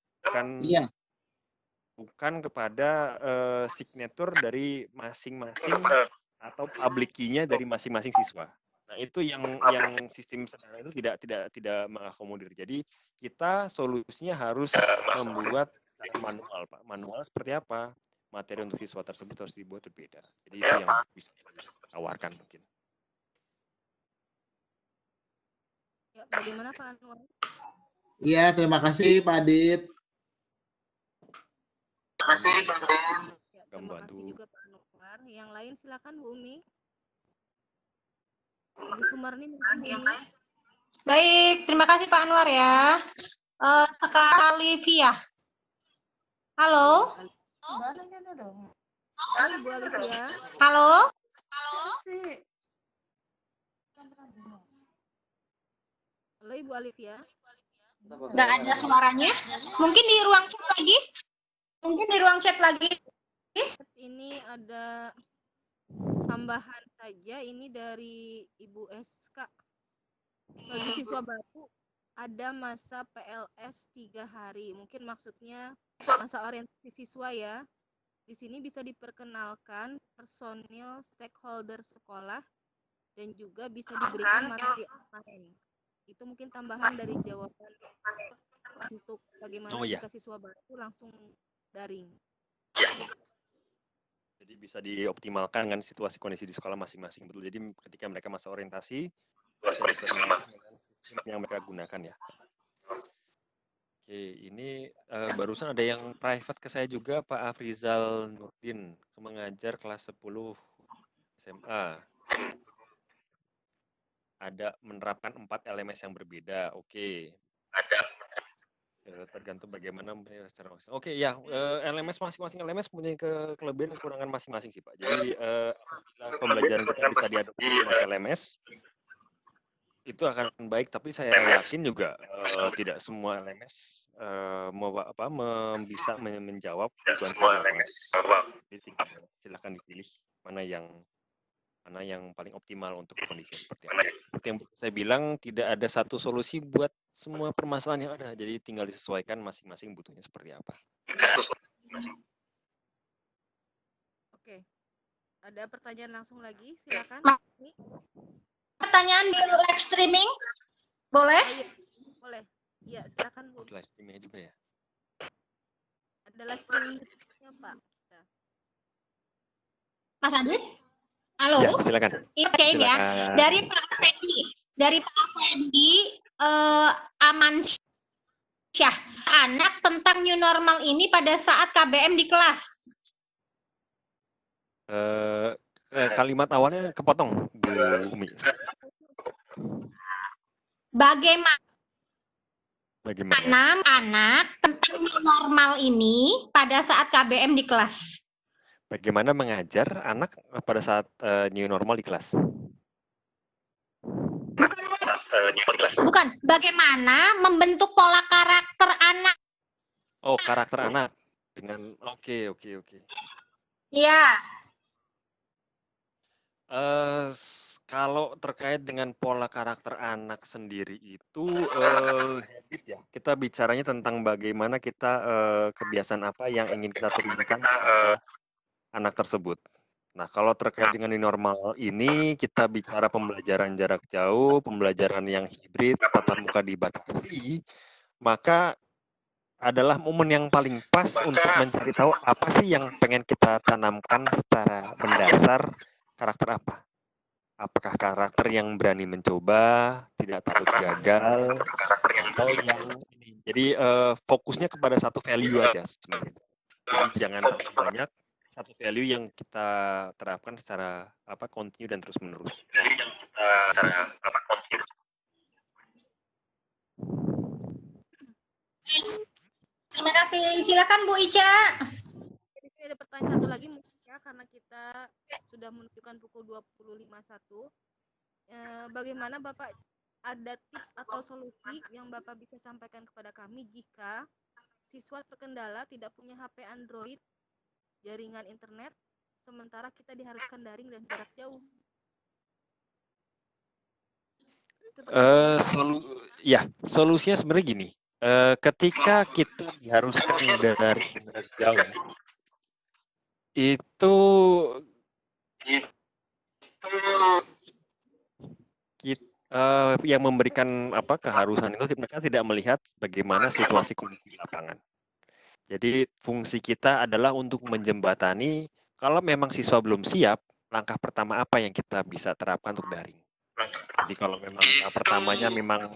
Bukan kepada signature dari masing-masing atau public key-nya dari masing-masing siswa. Nah, itu yang sistem sederhana itu tidak mengakomodir. Jadi kita solusinya harus membuat manual, Pak. Manual seperti apa? Materi untuk siswa tersebut harus dibuat berbeda. Jadi itu yang bisa ditawarkan mungkin. Ya, bagaimana Pak Anwar? Iya, terima kasih Pak Adit. Terima kasih juga Pak Anwar. Yang lain silakan Bu Umi. Bu Sumarni mungkin Bu Umi. Baik, terima kasih Pak Anwar ya. Sekarang Olivia. Halo? Halo Bu Olivia. Halo? Halo Ibu Olivia. Nggak ada suaranya. Mungkin di ruang chat lagi? Ini ada tambahan saja, ini dari Ibu SK. Bagi siswa baru ada masa PLS 3 hari. Mungkin maksudnya masa orientasi siswa ya. Di sini bisa diperkenalkan personil stakeholder sekolah dan juga bisa diberikan materi online. Itu mungkin tambahan dari jawaban untuk bagaimana jika siswa baru langsung daring. Jadi bisa dioptimalkan dengan situasi kondisi di sekolah masing-masing. Betul. Jadi ketika mereka masa orientasi, yang mereka gunakan ya. Oke, ini barusan ada yang private ke saya juga, Pak Afrizal Nurdin, mengajar kelas 10 SMA. Ada menerapkan 4 LMS yang berbeda. Oke. Tergantung bagaimana secara maksimal. Oke ya, LMS masing-masing LMS punya kelebihan dan kekurangan masing-masing sih Pak. Jadi apabila pembelajaran kita bisa diadopsi semua ke LMS itu akan baik, tapi saya yakin juga tidak semua LMS bisa menjawab kebutuhan kita. Jadi silakan dipilih mana yang paling optimal untuk kondisi seperti apa. Seperti yang saya bilang, tidak ada satu solusi buat semua permasalahan yang ada. Jadi tinggal disesuaikan masing-masing butuhnya seperti apa. Oke. Ada pertanyaan langsung lagi, silakan. Pertanyaan di live streaming, boleh? Iya, boleh. Iya, silakan Bu. Live streaming juga ya. Ada live streaming-nya Pak. Mas Adit? Halo? Ya, silakan. Ini ya. Dari Pak Fendi, Aman Syah, anak tentang new normal ini pada saat KBM di kelas. Kalimat awalnya kepotong, Bu Umi. Bagaimana anak tentang new normal ini pada saat KBM di kelas? Bagaimana mengajar anak pada saat new normal di kelas? Bukan, bagaimana membentuk pola karakter anak? Oh, karakter anak dengan oke. Iya. Kalau terkait dengan pola karakter anak sendiri itu habit ya. Kita bicaranya tentang bagaimana kita kebiasaan apa yang ingin kita turunkan kepada anak tersebut. Nah, kalau terkait dengan new normal ini kita bicara pembelajaran jarak jauh, pembelajaran yang hibrid, tatap muka dibatasi, maka adalah momen yang paling pas untuk mencari tahu apa sih yang pengen kita tanamkan secara mendasar, karakter apa. Apakah karakter yang berani mencoba, tidak takut gagal, atau yang ini. Jadi fokusnya kepada satu value aja sebenarnya. Jadi jangan terlalu banyak, satu value yang kita terapkan secara continue dan terus menerus. Terima kasih. Silakan Bu Ica. Di sini ada pertanyaan satu lagi mungkin ya, karena kita sudah menunjukkan pukul 20.51. Bagaimana Bapak ada tips atau solusi yang Bapak bisa sampaikan kepada kami jika siswa terkendala tidak punya HP Android, jaringan internet, sementara kita diharuskan daring dan jarak jauh? Solusinya sebenarnya gini. Ketika kita diharuskan dari jarak jauh, itu yang memberikan keharusan itu mereka tidak melihat bagaimana situasi kondisi di lapangan. Jadi fungsi kita adalah untuk menjembatani kalau memang siswa belum siap, langkah pertama apa yang kita bisa terapkan untuk daring. Jadi kalau memang pertamanya memang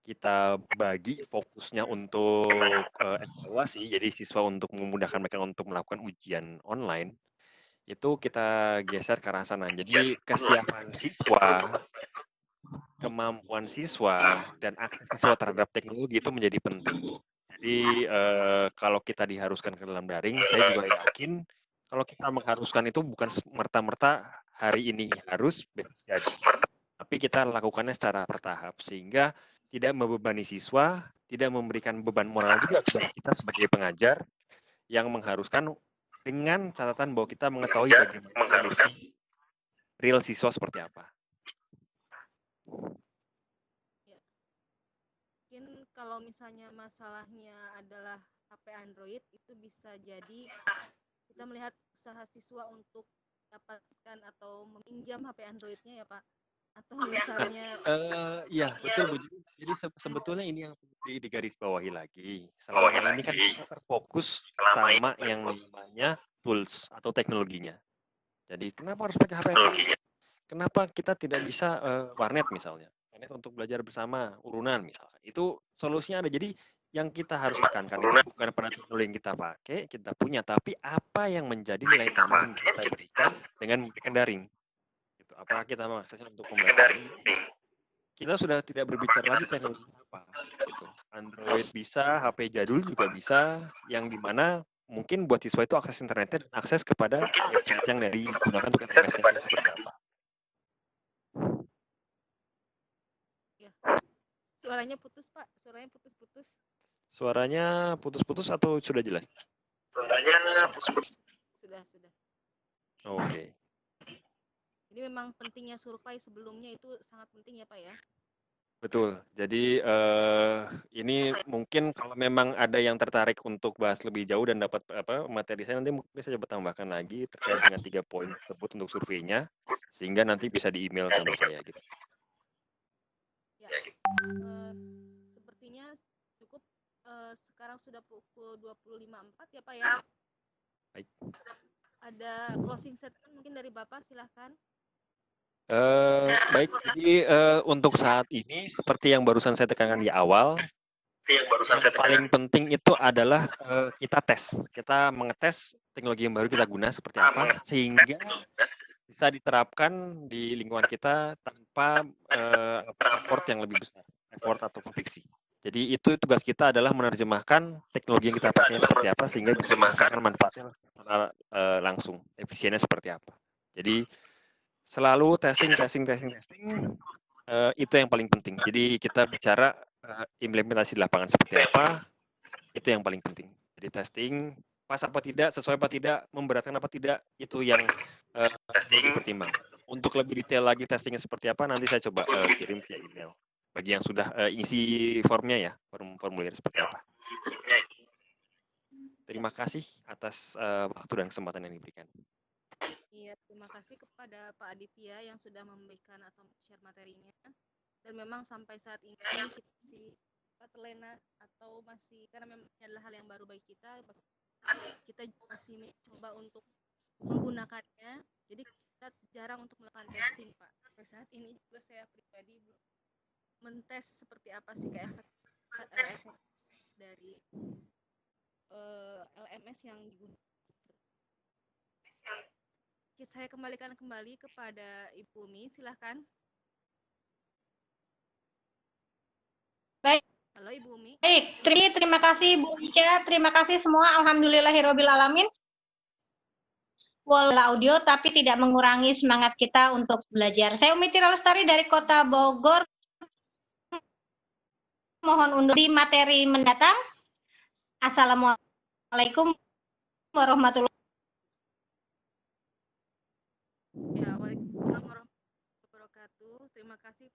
kita bagi fokusnya untuk evaluasi, jadi siswa untuk memudahkan mereka untuk melakukan ujian online, itu kita geser ke arah sana. Jadi kesiapan siswa, kemampuan siswa, dan akses siswa terhadap teknologi itu menjadi penting. Jadi kalau kita diharuskan ke dalam daring, saya juga yakin kalau kita mengharuskan itu bukan merta-merta hari ini harus, besok jadi. Tapi kita lakukannya secara bertahap, sehingga tidak membebani siswa, tidak memberikan beban moral juga kepada kita sebagai pengajar yang mengharuskan dengan catatan bahwa kita mengetahui bagaimana kondisi real siswa seperti apa. Ya. Mungkin kalau misalnya masalahnya adalah HP Android, itu bisa jadi kita melihat usaha siswa untuk dapatkan atau meminjam HP Android-nya ya Pak. Atau misalnya ya betul Bu. Jadi sebetulnya ini yang digarisbawahi lagi. Selama ini kan kita terfokus sama yang namanya tools atau teknologinya. Jadi kenapa harus pakai HP? Kenapa kita tidak bisa warnet misalnya? Warnet untuk belajar bersama, urunan misalnya. Itu solusinya ada. Jadi yang kita harus tekankan itu bukan pada teknologi yang kita pakai, kita punya, tapi apa yang menjadi nilai tambah yang kita berikan dengan memberikan daring. Apakah kita mengaksesnya untuk pembelajaran kita sudah tidak berbicara lagi teknologi apa. Gitu. Android bisa, HP jadul juga bisa, yang dimana mungkin buat siswa itu akses internetnya dan akses kepada website yang digunakan untuk LMS-nya seperti apa. Ya. Suaranya putus, Pak. Suaranya putus-putus. Suaranya putus-putus atau sudah jelas? Sudah. Oke. Jadi memang pentingnya survei sebelumnya itu sangat penting ya Pak ya. Betul. Jadi ini mungkin kalau memang ada yang tertarik untuk bahas lebih jauh dan dapat materi saya, nanti mungkin saya coba tambahkan lagi terkait dengan 3 poin tersebut untuk surveinya, sehingga nanti bisa di email sama saya gitu. Ya. Sepertinya cukup, sekarang sudah pukul 20.54 ya Pak ya. Baik. Ada closing statement mungkin dari Bapak, silahkan. Baik, jadi untuk saat ini seperti yang barusan saya tekankan di awal, yang paling penting itu adalah kita tes, kita mengetes teknologi yang baru kita guna seperti apa, sehingga bisa diterapkan di lingkungan kita tanpa effort yang lebih besar, effort atau friksi. Jadi itu tugas kita adalah menerjemahkan teknologi yang kita pakai seperti apa, sehingga bisa merasakan manfaatnya secara langsung, efisiennya seperti apa. Jadi selalu testing, itu yang paling penting. Jadi kita bicara implementasi di lapangan seperti apa, itu yang paling penting. Jadi testing, pas apa tidak, sesuai apa tidak, memberatkan apa tidak, itu yang dipertimbangkan. Untuk lebih detail lagi testingnya seperti apa, nanti saya coba kirim via email. Bagi yang sudah isi formnya ya, formulir seperti apa. Terima kasih atas waktu dan kesempatan yang diberikan. Iya, terima kasih kepada Pak Aditya yang sudah memberikan atau share materinya. Dan memang sampai saat ini kita masih terlena atau masih, karena memang ini adalah hal yang baru bagi kita masih mencoba untuk menggunakannya. Jadi kita jarang untuk melakukan testing, Pak. Sampai saat ini juga saya pribadi belum mentes seperti apa sih efek dari LMS yang digunakan. Saya kembalikan kembali kepada Ibu Umi, silahkan. Baik. Halo Ibu Umi. Baik, terima kasih Bu Ica, terima kasih semua. Alhamdulillahirabbil alamin. Wala audio tapi tidak mengurangi semangat kita untuk belajar. Saya Umi Tira Lestari dari Kota Bogor. Mohon undur di materi mendatang. Assalamualaikum warahmatullahi Ya, waalaikumsalam warahmatullahi wabarakatuh. Terima kasih